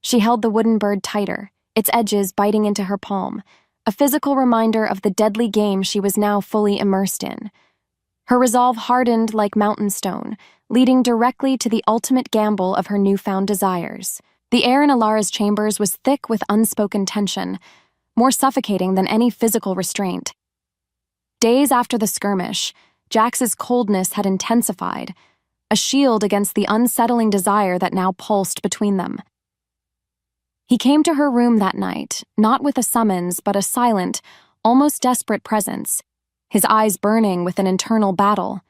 She held the wooden bird tighter, its edges biting into her palm, a physical reminder of the deadly game she was now fully immersed in. Her resolve hardened like mountain stone, leading directly to the ultimate gamble of her newfound desires. The air in Elara's chambers was thick with unspoken tension, more suffocating than any physical restraint. Days after the skirmish, Jax's coldness had intensified, a shield against the unsettling desire that now pulsed between them. He came to her room that night, not with a summons, but a silent, almost desperate presence, his eyes burning with an internal battle.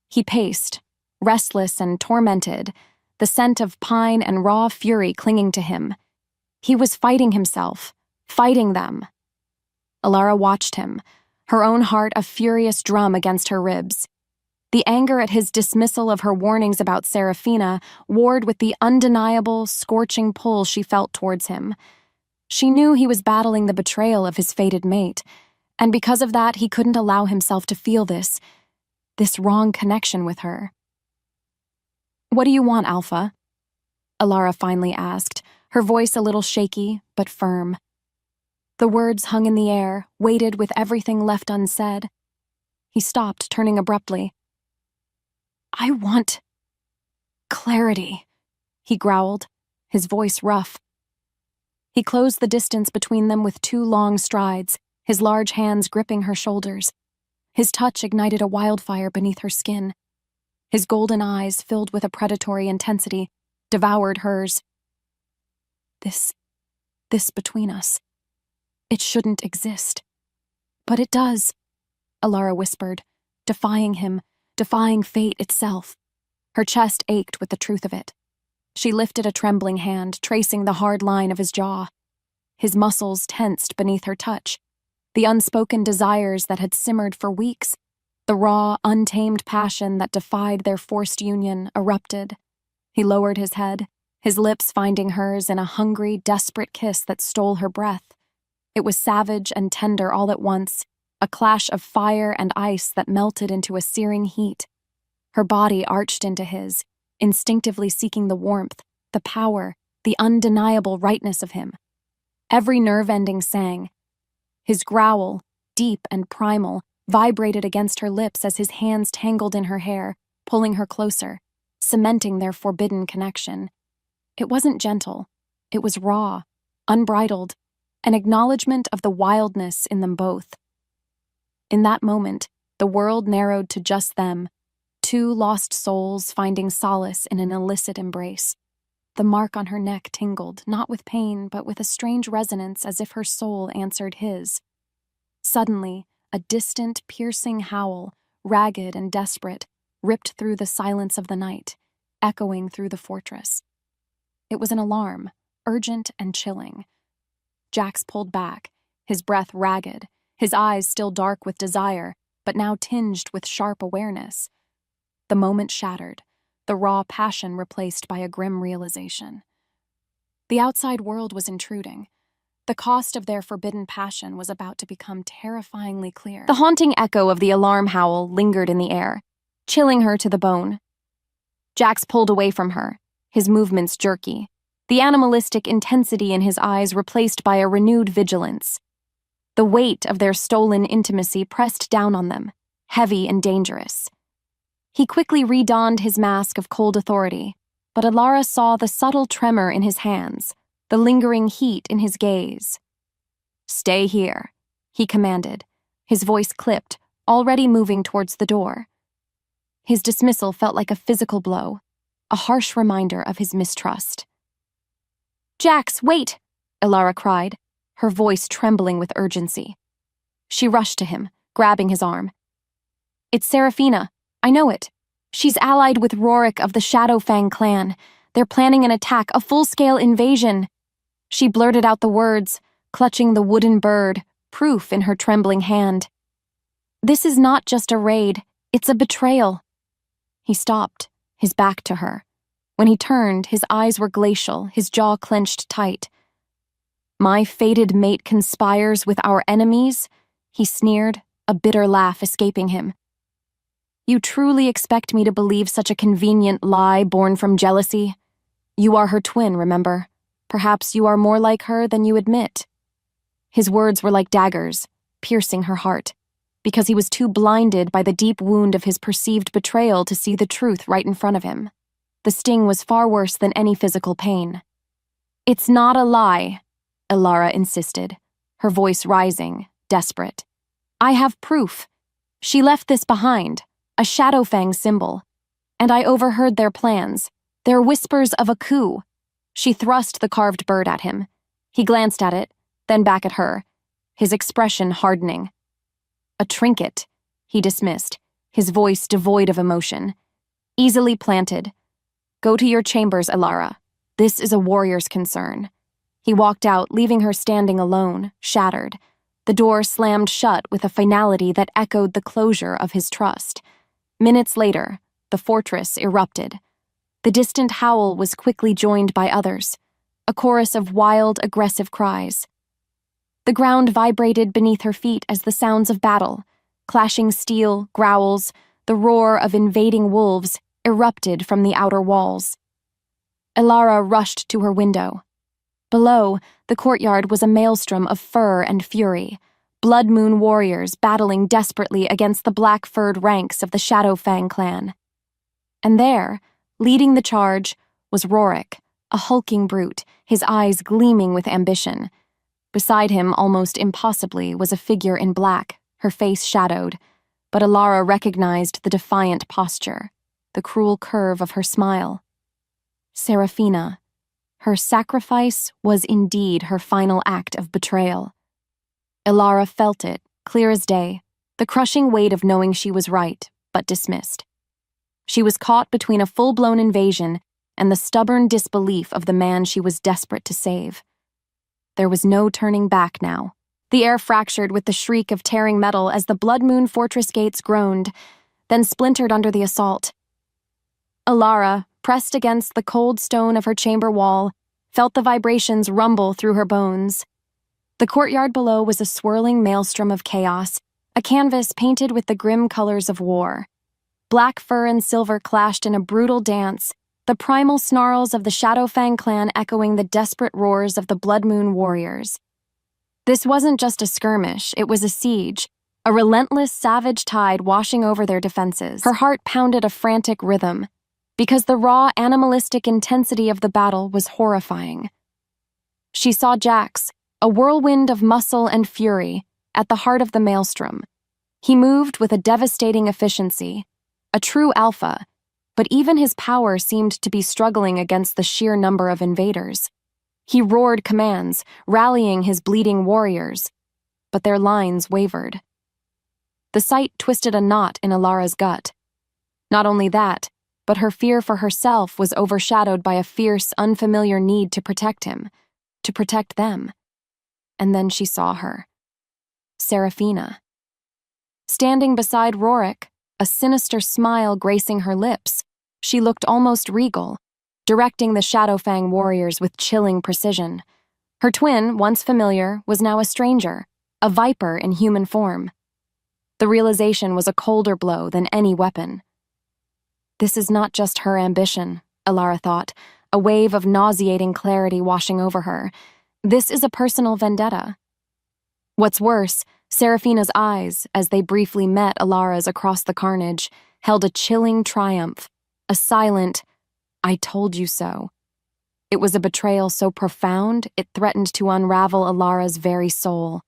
He paced, restless and tormented, the scent of pine and raw fury clinging to him. He was fighting himself, fighting them. Elara watched him, her own heart a furious drum against her ribs. The anger at his dismissal of her warnings about Seraphina warred with the undeniable, scorching pull she felt towards him. She knew he was battling the betrayal of his fated mate, and because of that he couldn't allow himself to feel this wrong connection with her. "What do you want, Alpha?" Elara finally asked, her voice a little shaky, but firm. The words hung in the air, weighted with everything left unsaid. He stopped, turning abruptly. "I want clarity," he growled, his voice rough. He closed the distance between them with 2 long strides, his large hands gripping her shoulders. His touch ignited a wildfire beneath her skin. His golden eyes, filled with a predatory intensity, devoured hers. This between us. It shouldn't exist. But it does, Elara whispered, defying him, defying fate itself. Her chest ached with the truth of it. She lifted a trembling hand, tracing the hard line of his jaw. His muscles tensed beneath her touch. The unspoken desires that had simmered for weeks, the raw, untamed passion that defied their forced union, erupted. He lowered his head, his lips finding hers in a hungry, desperate kiss that stole her breath. It was savage and tender all at once, a clash of fire and ice that melted into a searing heat. Her body arched into his, instinctively seeking the warmth, the power, the undeniable rightness of him. Every nerve ending sang. His growl, deep and primal, vibrated against her lips as his hands tangled in her hair, pulling her closer, cementing their forbidden connection. It wasn't gentle. It was raw, unbridled, an acknowledgement of the wildness in them both. In that moment, The world narrowed to just them, two lost souls finding solace in an illicit embrace. The mark on her neck tingled, not with pain, but with a strange resonance as if her soul answered his. Suddenly, a distant, piercing howl, ragged and desperate, ripped through the silence of the night, echoing through the fortress. It was an alarm, urgent and chilling. Jax pulled back, his breath ragged, his eyes still dark with desire, but now tinged with sharp awareness. The moment shattered, the raw passion replaced by a grim realization. The outside world was intruding. The cost of their forbidden passion was about to become terrifyingly clear. The haunting echo of the alarm howl lingered in the air, chilling her to the bone. Jax pulled away from her, his movements jerky, the animalistic intensity in his eyes replaced by a renewed vigilance. The weight of their stolen intimacy pressed down on them, heavy and dangerous. He quickly redonned his mask of cold authority, but Elara saw the subtle tremor in his hands, the lingering heat in his gaze. "Stay here," he commanded, his voice clipped, already moving towards the door. His dismissal felt like a physical blow, a harsh reminder of his mistrust. "Jax, wait!" Elara cried, her voice trembling with urgency. She rushed to him, grabbing his arm. "It's Seraphina. I know it. She's allied with Rorik of the Shadowfang clan. They're planning an attack, a full-scale invasion." She blurted out the words, clutching the wooden bird, proof in her trembling hand. "This is not just a raid, it's a betrayal." He stopped, his back to her. When he turned, his eyes were glacial, his jaw clenched tight. "My fated mate conspires with our enemies?" he sneered, a bitter laugh escaping him. "You truly expect me to believe such a convenient lie born from jealousy? You are her twin, remember? Perhaps you are more like her than you admit." His words were like daggers, piercing her heart, because he was too blinded by the deep wound of his perceived betrayal to see the truth right in front of him. The sting was far worse than any physical pain. "It's not a lie," Elara insisted, her voice rising, desperate. "I have proof. She left this behind, a Shadowfang symbol, and I overheard their plans, their whispers of a coup." She thrust the carved bird at him. He glanced at it, then back at her, his expression hardening. "A trinket," he dismissed, his voice devoid of emotion. "Easily planted. Go to your chambers, Elara. This is a warrior's concern." He walked out, leaving her standing alone, shattered. The door slammed shut with a finality that echoed the closure of his trust. Minutes later, the fortress erupted. The distant howl was quickly joined by others, a chorus of wild, aggressive cries. The ground vibrated beneath her feet as the sounds of battle, clashing steel, growls, the roar of invading wolves, erupted from the outer walls. Elara rushed to her window. Below, the courtyard was a maelstrom of fur and fury, Bloodmoon warriors battling desperately against the black-furred ranks of the Shadowfang clan. And there, leading the charge, was Rorik, a hulking brute, his eyes gleaming with ambition. Beside him, almost impossibly, was a figure in black, her face shadowed, but Elara recognized the defiant posture, the cruel curve of her smile. Seraphina. Her sacrifice was indeed her final act of betrayal. Elara felt it, clear as day, the crushing weight of knowing she was right, but dismissed. She was caught between a full-blown invasion and the stubborn disbelief of the man she was desperate to save. There was no turning back now. The air fractured with the shriek of tearing metal as the Bloodmoon fortress gates groaned, then splintered under the assault. Elara, pressed against the cold stone of her chamber wall, felt the vibrations rumble through her bones. The courtyard below was a swirling maelstrom of chaos, a canvas painted with the grim colors of war. Black fur and silver clashed in a brutal dance, the primal snarls of the Shadowfang clan echoing the desperate roars of the Bloodmoon warriors. This wasn't just a skirmish, it was a siege, a relentless, savage tide washing over their defenses. Her heart pounded a frantic rhythm, because the raw, animalistic intensity of the battle was horrifying. She saw Jax, a whirlwind of muscle and fury, at the heart of the maelstrom. He moved with a devastating efficiency, a true alpha, but even his power seemed to be struggling against the sheer number of invaders. He roared commands, rallying his bleeding warriors, but their lines wavered. The sight twisted a knot in Elara's gut. Not only that, but her fear for herself was overshadowed by a fierce, unfamiliar need to protect him, to protect them. And then she saw her. Seraphina. Standing beside Rorik, a sinister smile gracing her lips, she looked almost regal, directing the Shadowfang warriors with chilling precision. Her twin, once familiar, was now a stranger, a viper in human form. The realization was a colder blow than any weapon. This is not just her ambition, Elara thought, a wave of nauseating clarity washing over her. This is a personal vendetta. What's worse, Seraphina's eyes, as they briefly met Elara's across the carnage, held a chilling triumph, a silent, "I told you so." It was a betrayal so profound it threatened to unravel Elara's very soul.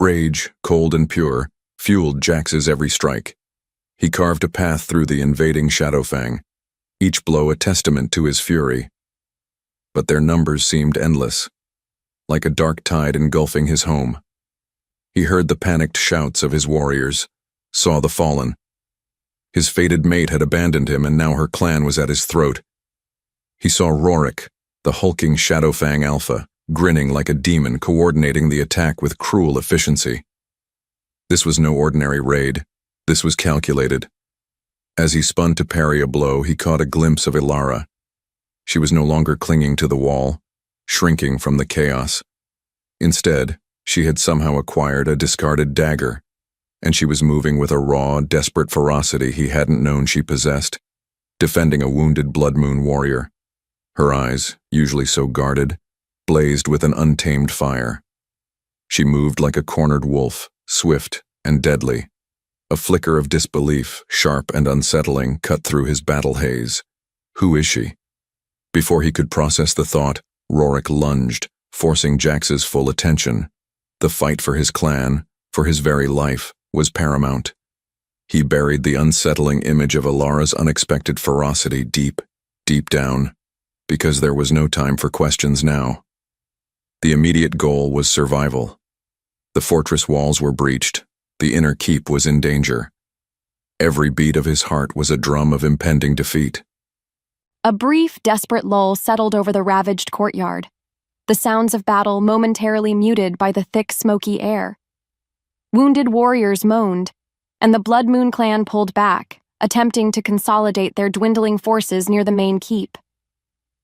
Rage, cold and pure, fueled Jax's every strike. He carved a path through the invading Shadowfang, each blow a testament to his fury. But their numbers seemed endless, like a dark tide engulfing his home. He heard the panicked shouts of his warriors, saw the fallen. His fated mate had abandoned him, and now her clan was at his throat. He saw Rorik, the hulking Shadowfang Alpha, grinning like a demon, coordinating the attack with cruel efficiency. This was no ordinary raid. This was calculated. As he spun to parry a blow, he caught a glimpse of Elara. She was no longer clinging to the wall, shrinking from the chaos. Instead, she had somehow acquired a discarded dagger, and she was moving with a raw, desperate ferocity he hadn't known she possessed, defending a wounded Bloodmoon warrior. Her eyes, usually so guarded, blazed with an untamed fire. She moved like a cornered wolf, swift and deadly. A flicker of disbelief, sharp and unsettling, cut through his battle haze. Who is she? Before he could process the thought, Rorik lunged, forcing Jax's full attention. The fight for his clan, for his very life, was paramount. He buried the unsettling image of Elara's unexpected ferocity deep, deep down, because there was no time for questions now. The immediate goal was survival. The fortress walls were breached. The inner keep was in danger. Every beat of his heart was a drum of impending defeat. A brief, desperate lull settled over the ravaged courtyard, the sounds of battle momentarily muted by the thick, smoky air. Wounded warriors moaned, and the Bloodmoon Clan pulled back, attempting to consolidate their dwindling forces near the main keep.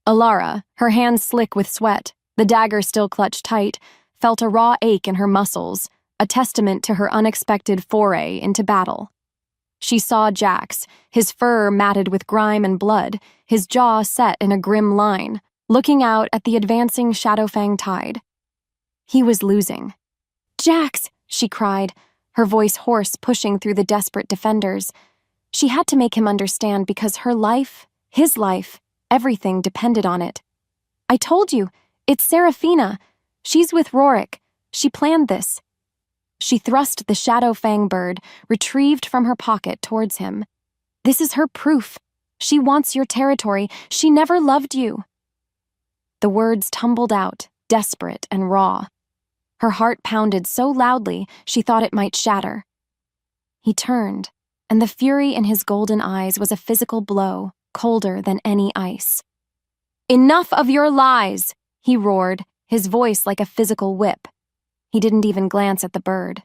Elara, her hands slick with sweat, the dagger still clutched tight, felt a raw ache in her muscles, a testament to her unexpected foray into battle. She saw Jax, his fur matted with grime and blood, his jaw set in a grim line, looking out at the advancing Shadowfang tide. He was losing. "Jax!" she cried, her voice hoarse, pushing through the desperate defenders. She had to make him understand because her life, his life, everything depended on it. "I told you, it's Seraphina. She's with Rorik. She planned this." She thrust the Shadowfang bird, retrieved from her pocket, towards him. "This is her proof. She wants your territory. She never loved you." The words tumbled out, desperate and raw. Her heart pounded so loudly she thought it might shatter. He turned, and the fury in his golden eyes was a physical blow, colder than any ice. "Enough of your lies!" he roared, his voice like a physical whip. He didn't even glance at the bird.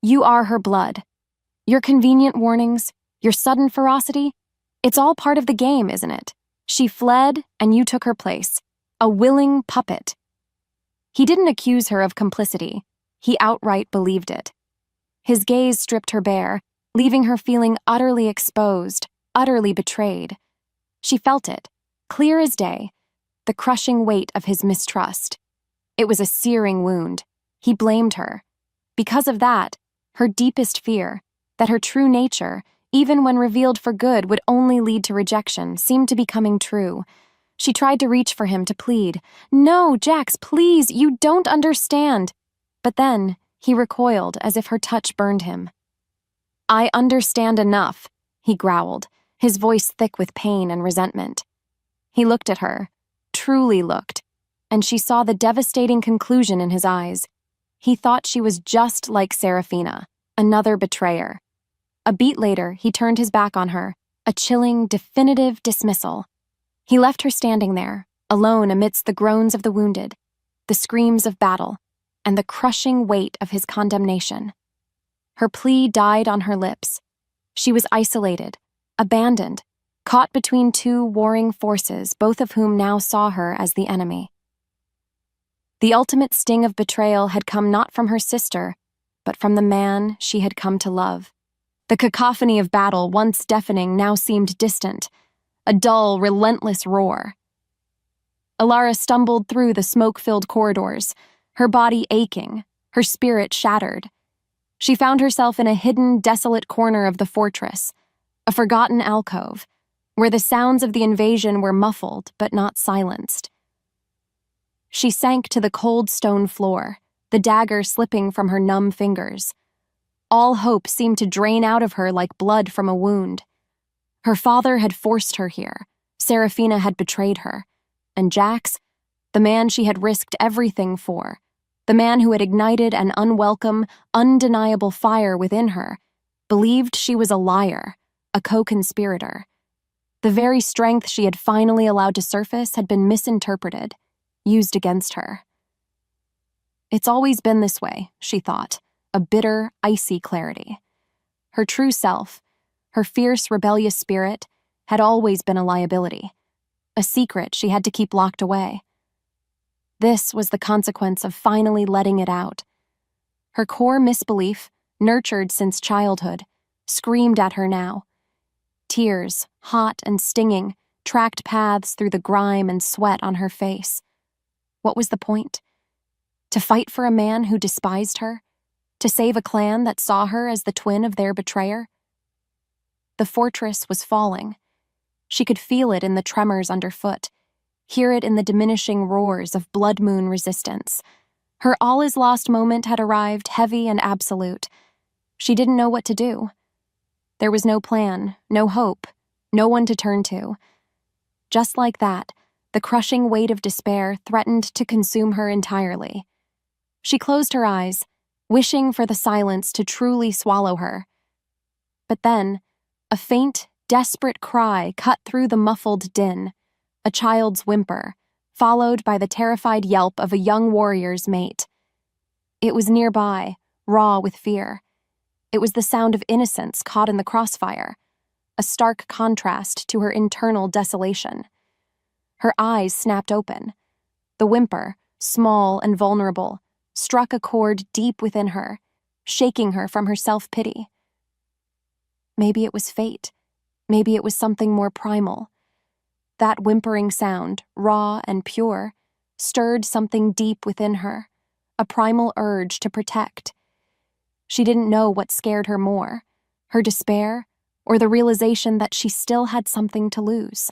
"You are her blood. Your convenient warnings, your sudden ferocity, it's all part of the game, isn't it? She fled, and you took her place. A willing puppet." He didn't accuse her of complicity. He outright believed it. His gaze stripped her bare, leaving her feeling utterly exposed, utterly betrayed. She felt it, clear as day, the crushing weight of his mistrust. It was a searing wound. He blamed her. Because of that, her deepest fear, that her true nature, even when revealed for good, would only lead to rejection, seemed to be coming true. She tried to reach for him to plead. "No, Jax, please, you don't understand." But then, he recoiled as if her touch burned him. I understand enough, he growled, his voice thick with pain and resentment. He looked at her, truly looked, and she saw the devastating conclusion in his eyes. He thought she was just like Seraphina, another betrayer. A beat later, he turned his back on her, a chilling, definitive dismissal. He left her standing there, alone amidst the groans of the wounded, the screams of battle, and the crushing weight of his condemnation. Her plea died on her lips. She was isolated, abandoned, caught between two warring forces, both of whom now saw her as the enemy. The ultimate sting of betrayal had come not from her sister, but from the man she had come to love. The cacophony of battle, once deafening, now seemed distant, a dull, relentless roar. Elara stumbled through the smoke-filled corridors, her body aching, her spirit shattered. She found herself in a hidden, desolate corner of the fortress, a forgotten alcove, where the sounds of the invasion were muffled but not silenced. She sank to the cold stone floor, the dagger slipping from her numb fingers. All hope seemed to drain out of her like blood from a wound. Her father had forced her here, Seraphina had betrayed her, and Jax, the man she had risked everything for, the man who had ignited an unwelcome, undeniable fire within her, believed she was a liar, a co-conspirator. The very strength she had finally allowed to surface had been misinterpreted, used against her. It's always been this way, she thought, a bitter, icy clarity. Her true self, her fierce, rebellious spirit, had always been a liability, a secret she had to keep locked away. This was the consequence of finally letting it out. Her core misbelief, nurtured since childhood, screamed at her now. Tears, hot and stinging, tracked paths through the grime and sweat on her face. What was the point? To fight for a man who despised her? To save a clan that saw her as the twin of their betrayer? The fortress was falling. She could feel it in the tremors underfoot, hear it in the diminishing roars of Bloodmoon resistance. Her all-is-lost moment had arrived, heavy and absolute. She didn't know what to do. There was no plan, no hope, no one to turn to. Just like that, the crushing weight of despair threatened to consume her entirely. She closed her eyes, wishing for the silence to truly swallow her. But then, a faint, desperate cry cut through the muffled din, a child's whimper, followed by the terrified yelp of a young warrior's mate. It was nearby, raw with fear. It was the sound of innocence caught in the crossfire, a stark contrast to her internal desolation. Her eyes snapped open. The whimper, small and vulnerable, struck a chord deep within her, shaking her from her self-pity. Maybe it was fate. Maybe it was something more primal. That whimpering sound, raw and pure, stirred something deep within her, a primal urge to protect. She didn't know what scared her more, her despair, or the realization that she still had something to lose.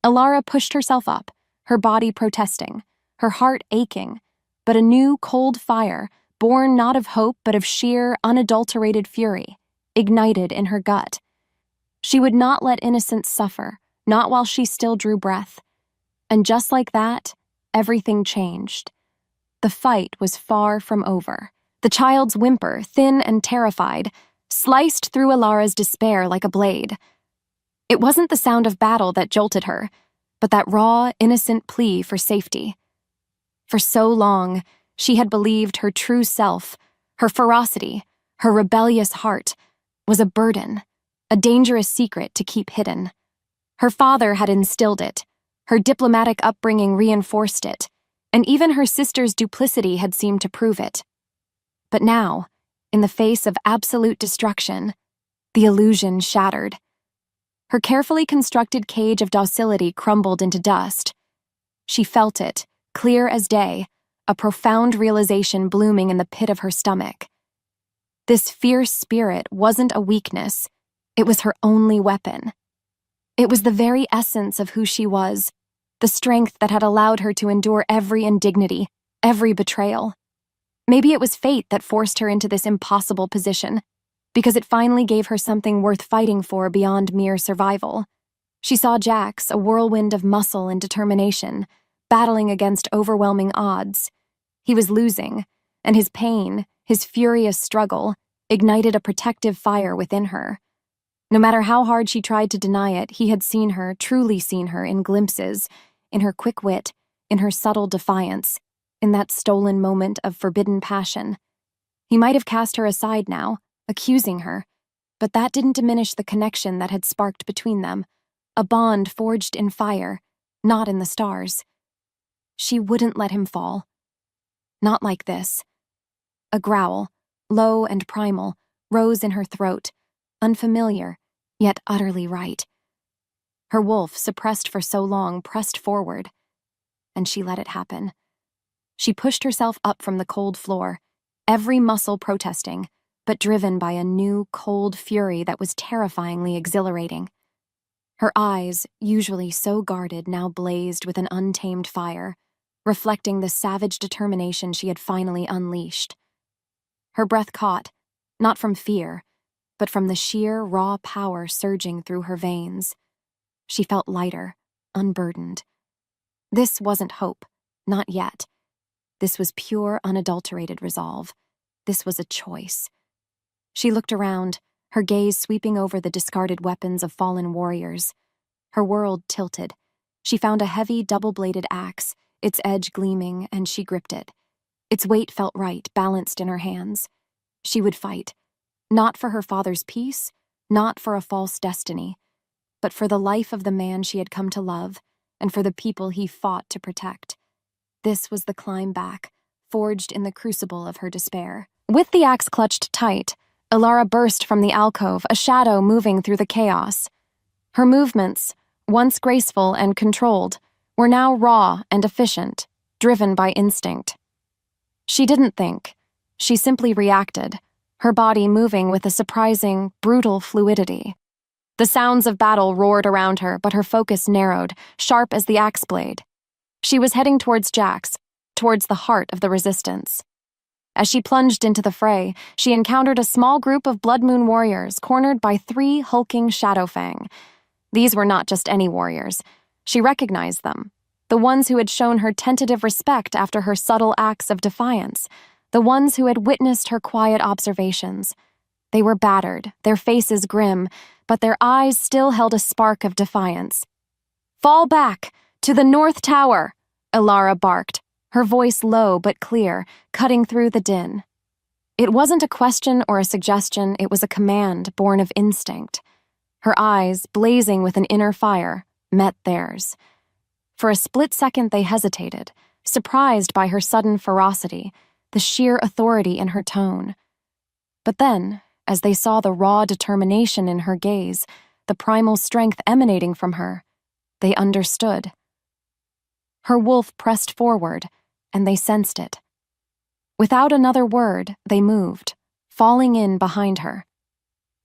Elara pushed herself up, her body protesting, her heart aching, but a new cold fire, born not of hope but of sheer, unadulterated fury, ignited in her gut. She would not let innocence suffer, not while she still drew breath. And just like that, everything changed. The fight was far from over. The child's whimper, thin and terrified, sliced through Elara's despair like a blade. It wasn't the sound of battle that jolted her, but that raw, innocent plea for safety. For so long, she had believed her true self, her ferocity, her rebellious heart, was a burden, a dangerous secret to keep hidden. Her father had instilled it, her diplomatic upbringing reinforced it, and even her sister's duplicity had seemed to prove it. But now, in the face of absolute destruction, the illusion shattered. Her carefully constructed cage of docility crumbled into dust. She felt it, clear as day, a profound realization blooming in the pit of her stomach. This fierce spirit wasn't a weakness, it was her only weapon. It was the very essence of who she was, the strength that had allowed her to endure every indignity, every betrayal. Maybe it was fate that forced her into this impossible position. because it finally gave her something worth fighting for beyond mere survival. She saw Jax, a whirlwind of muscle and determination, battling against overwhelming odds. He was losing, and his pain, his furious struggle, ignited a protective fire within her. No matter how hard she tried to deny it, he had seen her, truly seen her, in glimpses, in her quick wit, in her subtle defiance, in that stolen moment of forbidden passion. He might have cast her aside now, accusing her, but that didn't diminish the connection that had sparked between them, a bond forged in fire, not in the stars. She wouldn't let him fall. Not like this. A growl, low and primal, rose in her throat, unfamiliar, yet utterly right. Her wolf, suppressed for so long, pressed forward, and she let it happen. She pushed herself up from the cold floor, every muscle protesting, but driven by a new, cold fury that was terrifyingly exhilarating. Her eyes, usually so guarded, now blazed with an untamed fire, reflecting the savage determination she had finally unleashed. Her breath caught, not from fear, but from the sheer, raw power surging through her veins. She felt lighter, unburdened. This wasn't hope, not yet. This was pure, unadulterated resolve. This was a choice. She looked around, her gaze sweeping over the discarded weapons of fallen warriors. Her world tilted. She found a heavy, double-bladed axe, its edge gleaming, and she gripped it. Its weight felt right, balanced in her hands. She would fight, not for her father's peace, not for a false destiny, but for the life of the man she had come to love, and for the people he fought to protect. This was the climb back, forged in the crucible of her despair. With the axe clutched tight, Elara burst from the alcove, a shadow moving through the chaos. Her movements, once graceful and controlled, were now raw and efficient, driven by instinct. She didn't think. She simply reacted, her body moving with a surprising, brutal fluidity. The sounds of battle roared around her, but her focus narrowed, sharp as the axe blade. She was heading towards Jax, towards the heart of the resistance. As she plunged into the fray, she encountered a small group of Bloodmoon warriors cornered by 3 hulking Shadowfang. These were not just any warriors. She recognized them, the ones who had shown her tentative respect after her subtle acts of defiance, the ones who had witnessed her quiet observations. They were battered, their faces grim, but their eyes still held a spark of defiance. "Fall back! To the North Tower!" Elara barked, her voice low but clear, cutting through the din. It wasn't a question or a suggestion, it was a command born of instinct. Her eyes, blazing with an inner fire, met theirs. For a split second they hesitated, surprised by her sudden ferocity, the sheer authority in her tone. But then, as they saw the raw determination in her gaze, the primal strength emanating from her, they understood. Her wolf pressed forward, and they sensed it. Without another word, they moved, falling in behind her.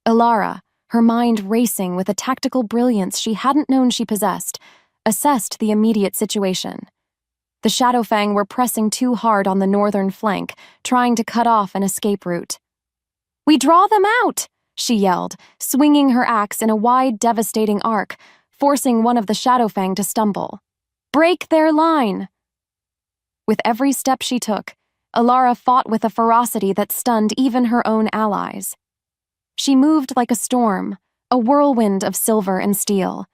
Elara, her mind racing with a tactical brilliance she hadn't known she possessed, assessed the immediate situation. The Shadowfang were pressing too hard on the northern flank, trying to cut off an escape route. "We draw them out!" she yelled, swinging her axe in a wide, devastating arc, forcing one of the Shadowfang to stumble. "Break their line!" With every step she took, Elara fought with a ferocity that stunned even her own allies. She moved like a storm, a whirlwind of silver and steel.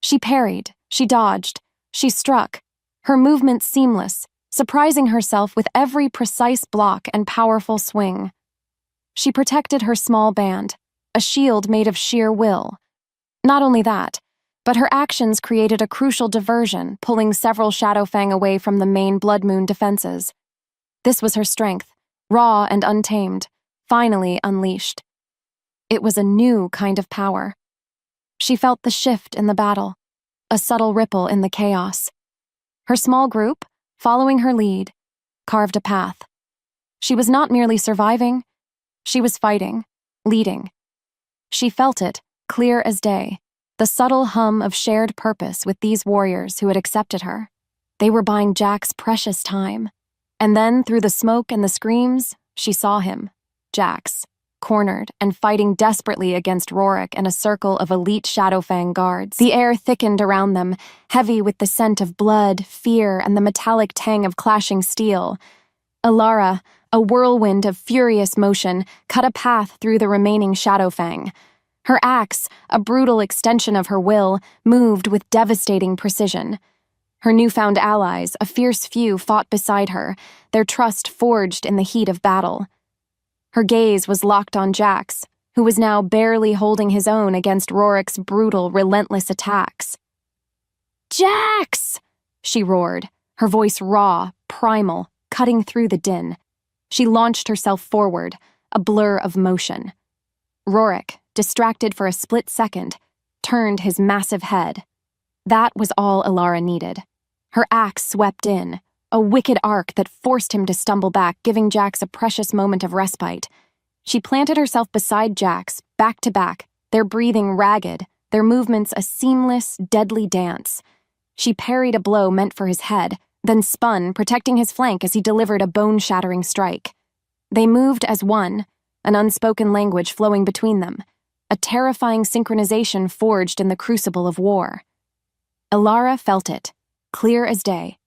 She parried, she dodged, she struck, her movements seamless, surprising herself with every precise block and powerful swing. She protected her small band, a shield made of sheer will. Not only that, but her actions created a crucial diversion, pulling several Shadowfang away from the main Bloodmoon defenses. This was her strength, raw and untamed, finally unleashed. It was a new kind of power. She felt the shift in the battle, a subtle ripple in the chaos. Her small group, following her lead, carved a path. She was not merely surviving, she was fighting, leading. She felt it, clear as day, the subtle hum of shared purpose with these warriors who had accepted her. They were buying Jack's precious time. And then, through the smoke and the screams, she saw him, Jax, cornered and fighting desperately against Rorik and a circle of elite Shadowfang guards. The air thickened around them, heavy with the scent of blood, fear, and the metallic tang of clashing steel. Elara, a whirlwind of furious motion, cut a path through the remaining Shadowfang. Her axe, a brutal extension of her will, moved with devastating precision. Her newfound allies, a fierce few, fought beside her, their trust forged in the heat of battle. Her gaze was locked on Jax, who was now barely holding his own against Rorik's brutal, relentless attacks. "Jax!" she roared, her voice raw, primal, cutting through the din. She launched herself forward, a blur of motion. Rorik, distracted for a split second, turned his massive head. That was all Elara needed. Her axe swept in, a wicked arc that forced him to stumble back, giving Jax a precious moment of respite. She planted herself beside Jax, back to back, their breathing ragged, their movements a seamless, deadly dance. She parried a blow meant for his head, then spun, protecting his flank as he delivered a bone-shattering strike. They moved as one, an unspoken language flowing between them, a terrifying synchronization forged in the crucible of war. Elara felt it, clear as day.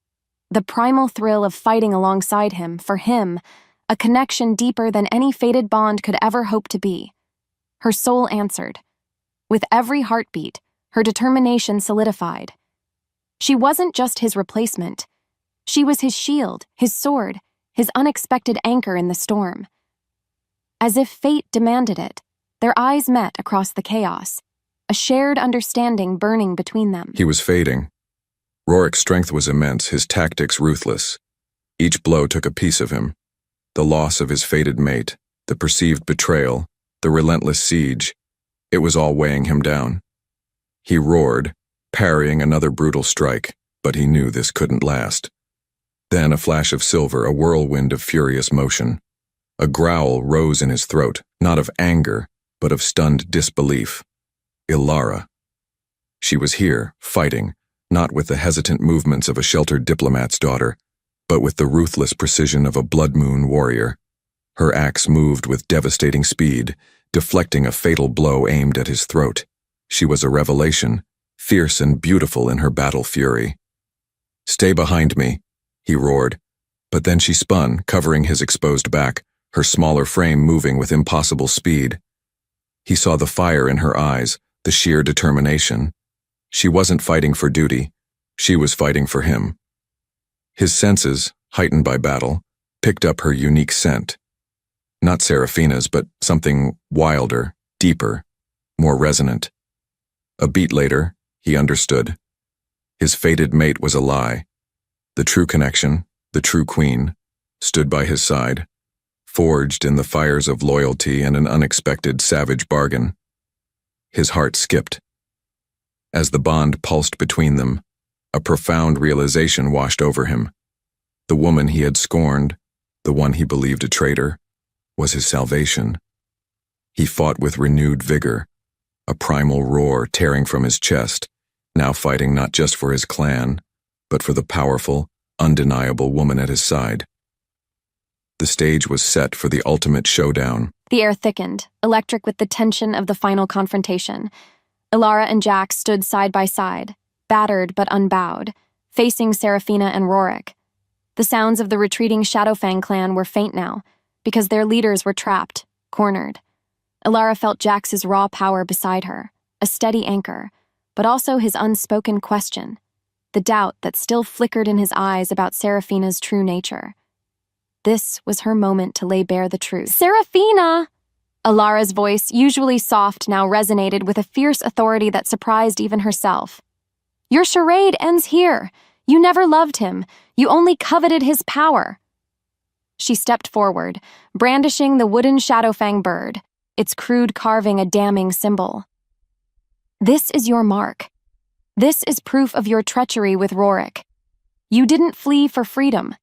The primal thrill of fighting alongside him, for him, a connection deeper than any fated bond could ever hope to be. Her soul answered. With every heartbeat, her determination solidified. She wasn't just his replacement. She was his shield, his sword, his unexpected anchor in the storm. As if fate demanded it, their eyes met across the chaos, a shared understanding burning between them. He was fading. Rorik's strength was immense, his tactics ruthless. Each blow took a piece of him. The loss of his fated mate, the perceived betrayal, the relentless siege, it was all weighing him down. He roared, parrying another brutal strike, but he knew this couldn't last. Then a flash of silver, a whirlwind of furious motion. A growl rose in his throat, not of anger, but of stunned disbelief. Elara. She was here, fighting, not with the hesitant movements of a sheltered diplomat's daughter, but with the ruthless precision of a Bloodmoon warrior. Her axe moved with devastating speed, deflecting a fatal blow aimed at his throat. She was a revelation, fierce and beautiful in her battle fury. "Stay behind me," he roared, but then she spun, covering his exposed back, her smaller frame moving with impossible speed. He saw the fire in her eyes, the sheer determination. She wasn't fighting for duty, she was fighting for him. His senses, heightened by battle, picked up her unique scent. Not Seraphina's, but something wilder, deeper, more resonant. A beat later, he understood. His fated mate was a lie. The true connection, the true queen, stood by his side, forged in the fires of loyalty and an unexpected savage bargain. His heart skipped. As the bond pulsed between them, a profound realization washed over him. The woman he had scorned, the one he believed a traitor, was his salvation. He fought with renewed vigor, a primal roar tearing from his chest, now fighting not just for his clan, but for the powerful, undeniable woman at his side. The stage was set for the ultimate showdown. The air thickened, electric with the tension of the final confrontation. Elara and Jax stood side by side, battered but unbowed, facing Seraphina and Rorik. The sounds of the retreating Shadowfang clan were faint now, because their leaders were trapped, cornered. Elara felt Jax's raw power beside her, a steady anchor, but also his unspoken question, the doubt that still flickered in his eyes about Seraphina's true nature. This was her moment to lay bare the truth. "Seraphina!" Elara's voice, usually soft, now resonated with a fierce authority that surprised even herself. "Your charade ends here. You never loved him. You only coveted his power." She stepped forward, brandishing the wooden Shadowfang bird, its crude carving a damning symbol. "This is your mark. This is proof of your treachery with Rorik. You didn't flee for freedom.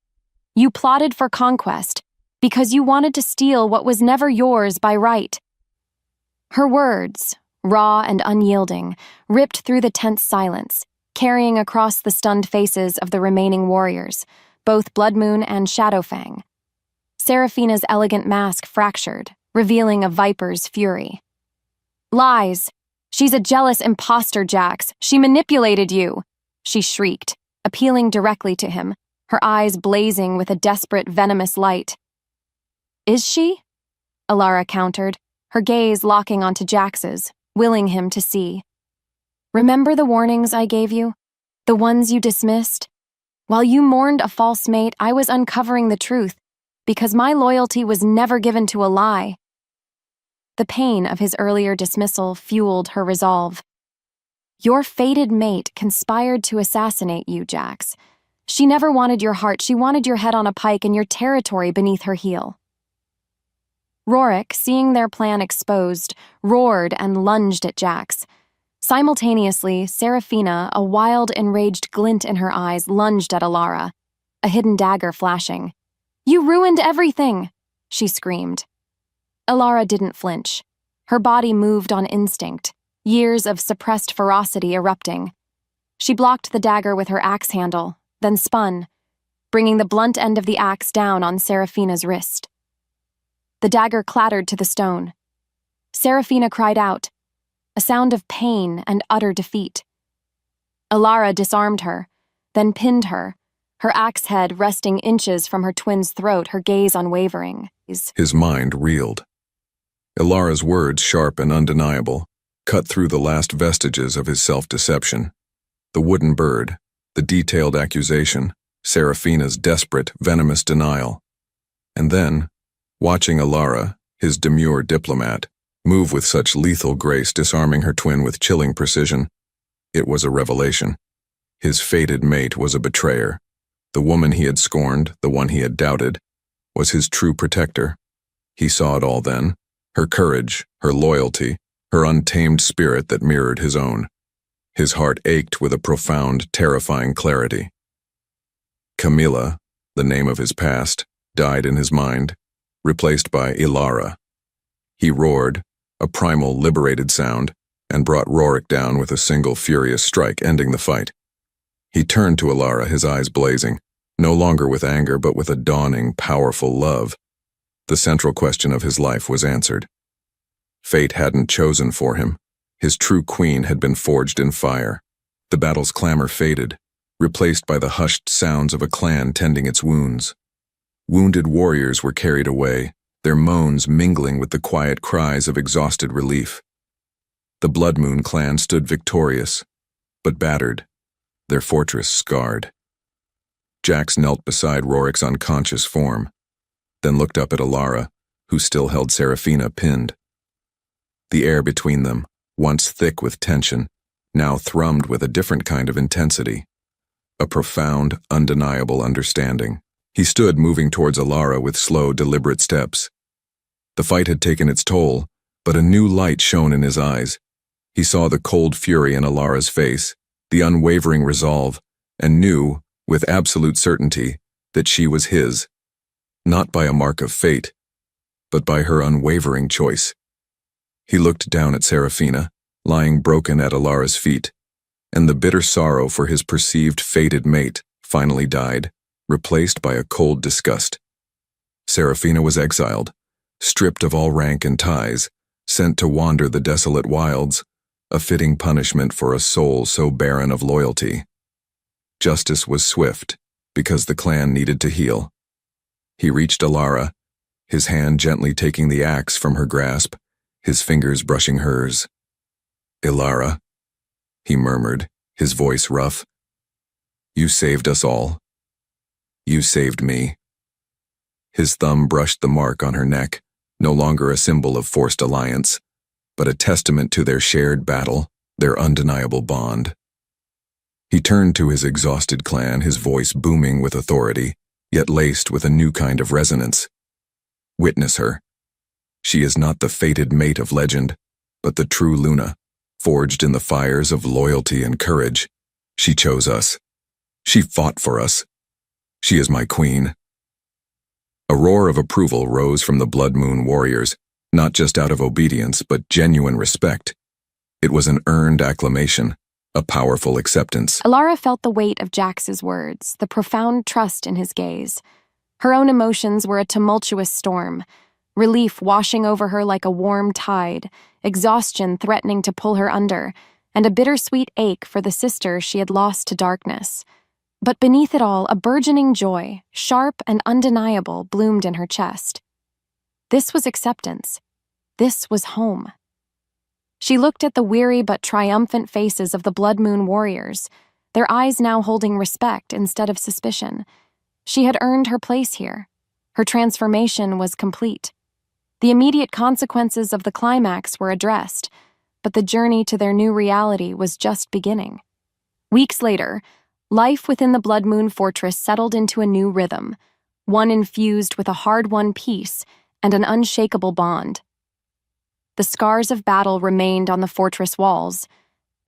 You plotted for conquest, because you wanted to steal what was never yours by right." Her words, raw and unyielding, ripped through the tense silence, carrying across the stunned faces of the remaining warriors, both Bloodmoon and Shadowfang. Seraphina's elegant mask fractured, revealing a viper's fury. "Lies! She's a jealous imposter, Jax. She manipulated you!" she shrieked, appealing directly to him, her eyes blazing with a desperate, venomous light. "Is she?" Elara countered, her gaze locking onto Jax's, willing him to see. "Remember the warnings I gave you? The ones you dismissed? While you mourned a false mate, I was uncovering the truth, because my loyalty was never given to a lie." The pain of his earlier dismissal fueled her resolve. "Your fated mate conspired to assassinate you, Jax. She never wanted your heart, she wanted your head on a pike and your territory beneath her heel." Rorik, seeing their plan exposed, roared and lunged at Jax. Simultaneously, Seraphina, a wild, enraged glint in her eyes, lunged at Elara, a hidden dagger flashing. "You ruined everything!" she screamed. Elara didn't flinch. Her body moved on instinct, years of suppressed ferocity erupting. She blocked the dagger with her axe handle, then spun, bringing the blunt end of the axe down on Seraphina's wrist. The dagger clattered to the stone. Seraphina cried out, a sound of pain and utter defeat. Elara disarmed her, then pinned her, her axe head resting inches from her twin's throat, her gaze unwavering. His mind reeled. Elara's words, sharp and undeniable, cut through the last vestiges of his self-deception. The wooden bird, the detailed accusation, Seraphina's desperate, venomous denial. And then, watching Elara, his demure diplomat, move with such lethal grace, disarming her twin with chilling precision, it was a revelation. His fated mate was a betrayer. The woman he had scorned, the one he had doubted, was his true protector. He saw it all then, her courage, her loyalty, her untamed spirit that mirrored his own. His heart ached with a profound, terrifying clarity. Camilla, the name of his past, died in his mind, replaced by Elara. He roared, a primal, liberated sound, and brought Rorik down with a single furious strike, ending the fight. He turned to Elara, his eyes blazing, no longer with anger but with a dawning, powerful love. The central question of his life was answered. Fate hadn't chosen for him. His true queen had been forged in fire. The battle's clamor faded, replaced by the hushed sounds of a clan tending its wounds. Wounded warriors were carried away, their moans mingling with the quiet cries of exhausted relief. The Bloodmoon Clan stood victorious, but battered, their fortress scarred. Jax knelt beside Rorik's unconscious form, then looked up at Elara, who still held Seraphina pinned. The air between them, once thick with tension, now thrummed with a different kind of intensity, a profound, undeniable understanding. He stood moving towards Elara with slow, deliberate steps. The fight had taken its toll, but a new light shone in his eyes. He saw the cold fury in Elara's face, the unwavering resolve, and knew, with absolute certainty, that she was his, not by a mark of fate, but by her unwavering choice. He looked down at Seraphina, lying broken at Elara's feet, and the bitter sorrow for his perceived fated mate finally died, replaced by a cold disgust. Seraphina was exiled, stripped of all rank and ties, sent to wander the desolate wilds, a fitting punishment for a soul so barren of loyalty. Justice was swift, because the clan needed to heal. He reached Elara, his hand gently taking the axe from her grasp, his fingers brushing hers. "Elara," he murmured, his voice rough. "You saved us all. You saved me." His thumb brushed the mark on her neck, no longer a symbol of forced alliance, but a testament to their shared battle, their undeniable bond. He turned to his exhausted clan, his voice booming with authority, yet laced with a new kind of resonance. "Witness her. She is not the fated mate of legend, but the true Luna, forged in the fires of loyalty and courage. She chose us. She fought for us. She is my queen." A roar of approval rose from the Bloodmoon warriors, not just out of obedience, but genuine respect. It was an earned acclamation, a powerful acceptance. Elara felt the weight of Jax's words, the profound trust in his gaze. Her own emotions were a tumultuous storm, relief washing over her like a warm tide, exhaustion threatening to pull her under, and a bittersweet ache for the sister she had lost to darkness. But beneath it all, a burgeoning joy, sharp and undeniable, bloomed in her chest. This was acceptance. This was home. She looked at the weary but triumphant faces of the Bloodmoon warriors, their eyes now holding respect instead of suspicion. She had earned her place here. Her transformation was complete. The immediate consequences of the climax were addressed, but the journey to their new reality was just beginning. Weeks later, life within the Bloodmoon fortress settled into a new rhythm, one infused with a hard-won peace and an unshakable bond. The scars of battle remained on the fortress walls,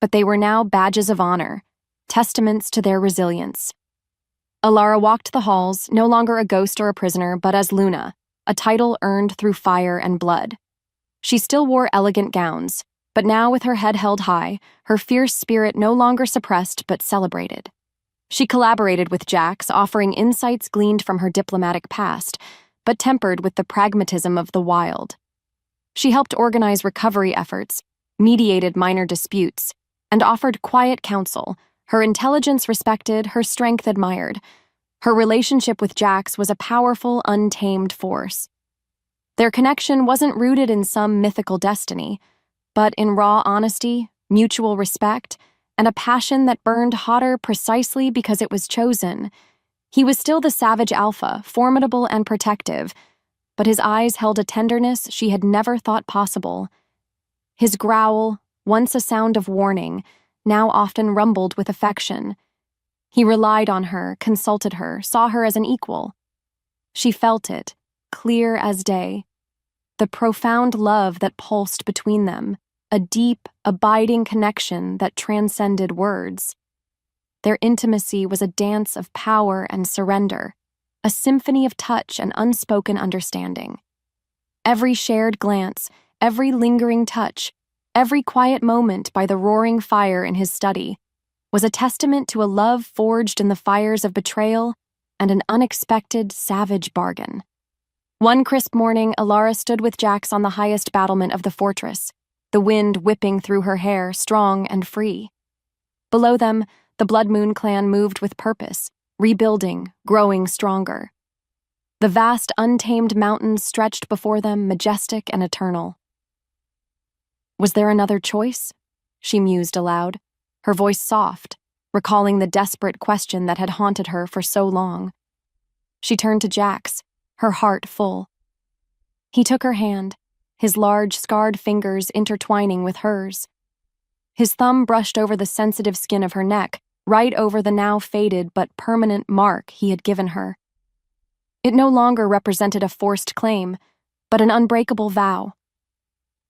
but they were now badges of honor, testaments to their resilience. Elara walked the halls, no longer a ghost or a prisoner, but as Luna, a title earned through fire and blood. She still wore elegant gowns, but now with her head held high, her fierce spirit no longer suppressed but celebrated. She collaborated with Jax, offering insights gleaned from her diplomatic past, but tempered with the pragmatism of the wild. She helped organize recovery efforts, mediated minor disputes, and offered quiet counsel, her intelligence respected, her strength admired. Her relationship with Jax was a powerful, untamed force. Their connection wasn't rooted in some mythical destiny, but in raw honesty, mutual respect, and a passion that burned hotter precisely because it was chosen. He was still the savage alpha, formidable and protective, but his eyes held a tenderness she had never thought possible. His growl, once a sound of warning, now often rumbled with affection. He relied on her, consulted her, saw her as an equal. She felt it, clear as day. The profound love that pulsed between them, a deep, abiding connection that transcended words. Their intimacy was a dance of power and surrender, a symphony of touch and unspoken understanding. Every shared glance, every lingering touch, every quiet moment by the roaring fire in his study was a testament to a love forged in the fires of betrayal and an unexpected, savage bargain. One crisp morning, Elara stood with Jax on the highest battlement of the fortress, the wind whipping through her hair, strong and free. Below them, the Bloodmoon Clan moved with purpose, rebuilding, growing stronger. The vast, untamed mountains stretched before them, majestic and eternal. Was there another choice? She mused aloud, her voice soft, recalling the desperate question that had haunted her for so long. She turned to Jax, her heart full. He took her hand, his large, scarred fingers intertwining with hers. His thumb brushed over the sensitive skin of her neck, right over the now faded but permanent mark he had given her. It no longer represented a forced claim, but an unbreakable vow.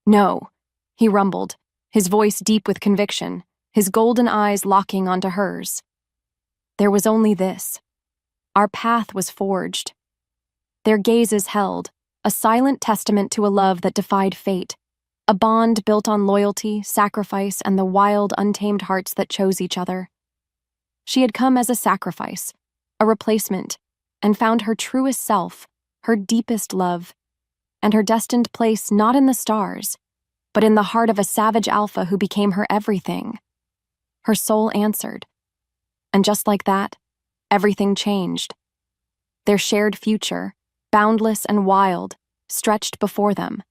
"No," he rumbled, his voice deep with conviction, his golden eyes locking onto hers. There was only this. Our path was forged. Their gazes held, a silent testament to a love that defied fate, a bond built on loyalty, sacrifice, and the wild, untamed hearts that chose each other. She had come as a sacrifice, a replacement, and found her truest self, her deepest love, and her destined place not in the stars, but in the heart of a savage alpha who became her everything. Her soul answered. And just like that, everything changed. Their shared future, boundless and wild, stretched before them.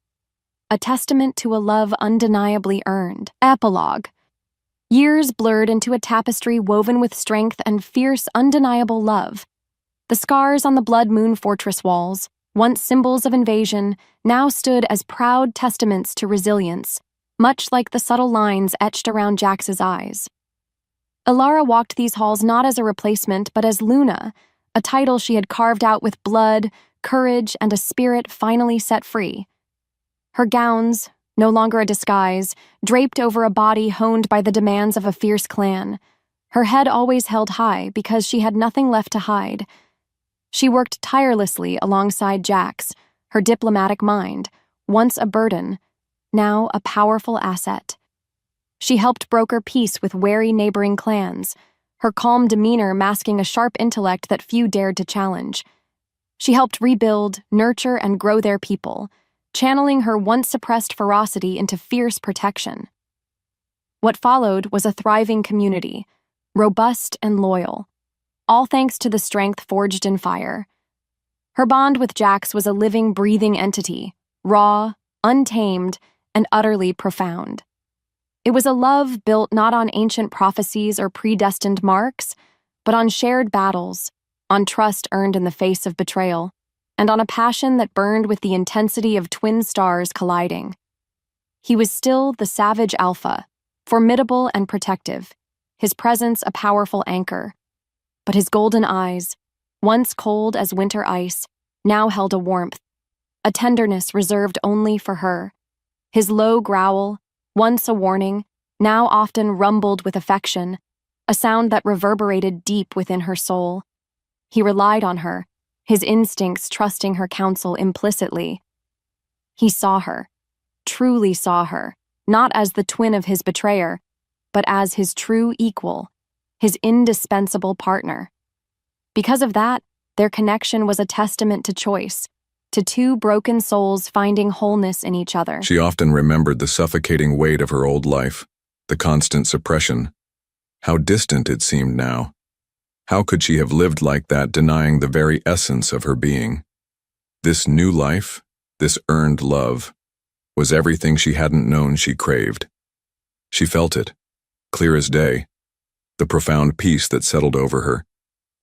A testament to a love undeniably earned. Epilogue. Years blurred into a tapestry woven with strength and fierce, undeniable love. The scars on the Bloodmoon fortress walls, once symbols of invasion, now stood as proud testaments to resilience, much like the subtle lines etched around Jax's eyes. Elara walked these halls not as a replacement, but as Luna, a title she had carved out with blood, courage, and a spirit finally set free. Her gowns, no longer a disguise, draped over a body honed by the demands of a fierce clan. Her head always held high because she had nothing left to hide. She worked tirelessly alongside Jax, her diplomatic mind, once a burden, now a powerful asset. She helped broker peace with wary neighboring clans, her calm demeanor masking a sharp intellect that few dared to challenge. She helped rebuild, nurture, and grow their people, channeling her once-suppressed ferocity into fierce protection. What followed was a thriving community, robust and loyal, all thanks to the strength forged in fire. Her bond with Jax was a living, breathing entity, raw, untamed, and utterly profound. It was a love built not on ancient prophecies or predestined marks, but on shared battles, on trust earned in the face of betrayal, and on a passion that burned with the intensity of twin stars colliding. He was still the savage alpha, formidable and protective, his presence a powerful anchor. But his golden eyes, once cold as winter ice, now held a warmth, a tenderness reserved only for her. His low growl, once a warning, now often rumbled with affection, a sound that reverberated deep within her soul. He relied on her, his instincts trusting her counsel implicitly. He saw her, truly saw her, not as the twin of his betrayer, but as his true equal, his indispensable partner. Because of that, their connection was a testament to choice, to two broken souls finding wholeness in each other. She often remembered the suffocating weight of her old life, the constant suppression. How distant it seemed now. How could she have lived like that, denying the very essence of her being? This new life, this earned love, was everything she hadn't known she craved. She felt it, clear as day, the profound peace that settled over her,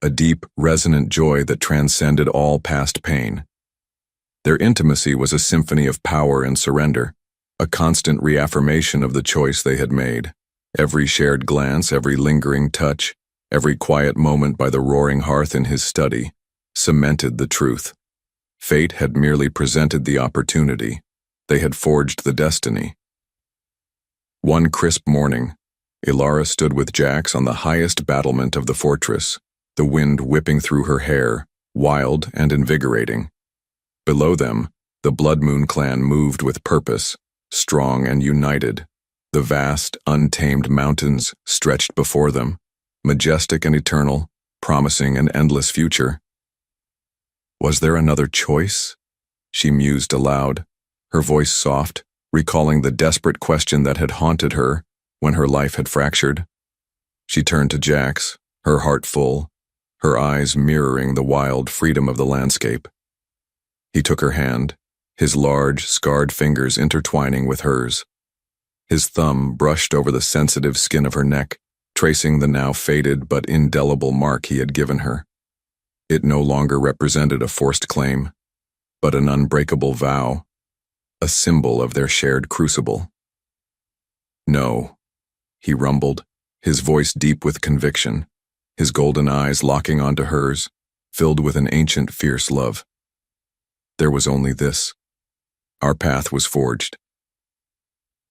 a deep, resonant joy that transcended all past pain. Their intimacy was a symphony of power and surrender, a constant reaffirmation of the choice they had made. Every shared glance, every lingering touch, every quiet moment by the roaring hearth in his study cemented the truth. Fate had merely presented the opportunity. They had forged the destiny. One crisp morning, Elara stood with Jax on the highest battlement of the fortress, the wind whipping through her hair, wild and invigorating. Below them, the Bloodmoon Clan moved with purpose, strong and united. The vast, untamed mountains stretched before them, majestic and eternal, promising an endless future. Was there another choice? She mused aloud, her voice soft, recalling the desperate question that had haunted her when her life had fractured. She turned to Jax, her heart full, her eyes mirroring the wild freedom of the landscape. He took her hand, his large, scarred fingers intertwining with hers. His thumb brushed over the sensitive skin of her neck, tracing the now faded but indelible mark he had given her. It no longer represented a forced claim, but an unbreakable vow, a symbol of their shared crucible. "No," he rumbled, his voice deep with conviction, his golden eyes locking onto hers, filled with an ancient, fierce love. There was only this. Our path was forged.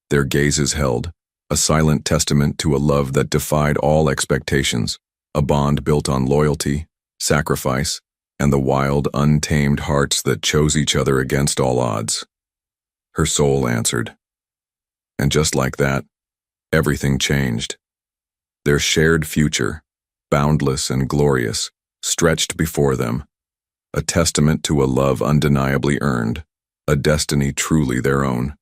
Their gazes held, a silent testament to a love that defied all expectations, a bond built on loyalty, sacrifice, and the wild, untamed hearts that chose each other against all odds. Her soul answered. And just like that, everything changed. Their shared future, boundless and glorious, stretched before them, a testament to a love undeniably earned, a destiny truly their own.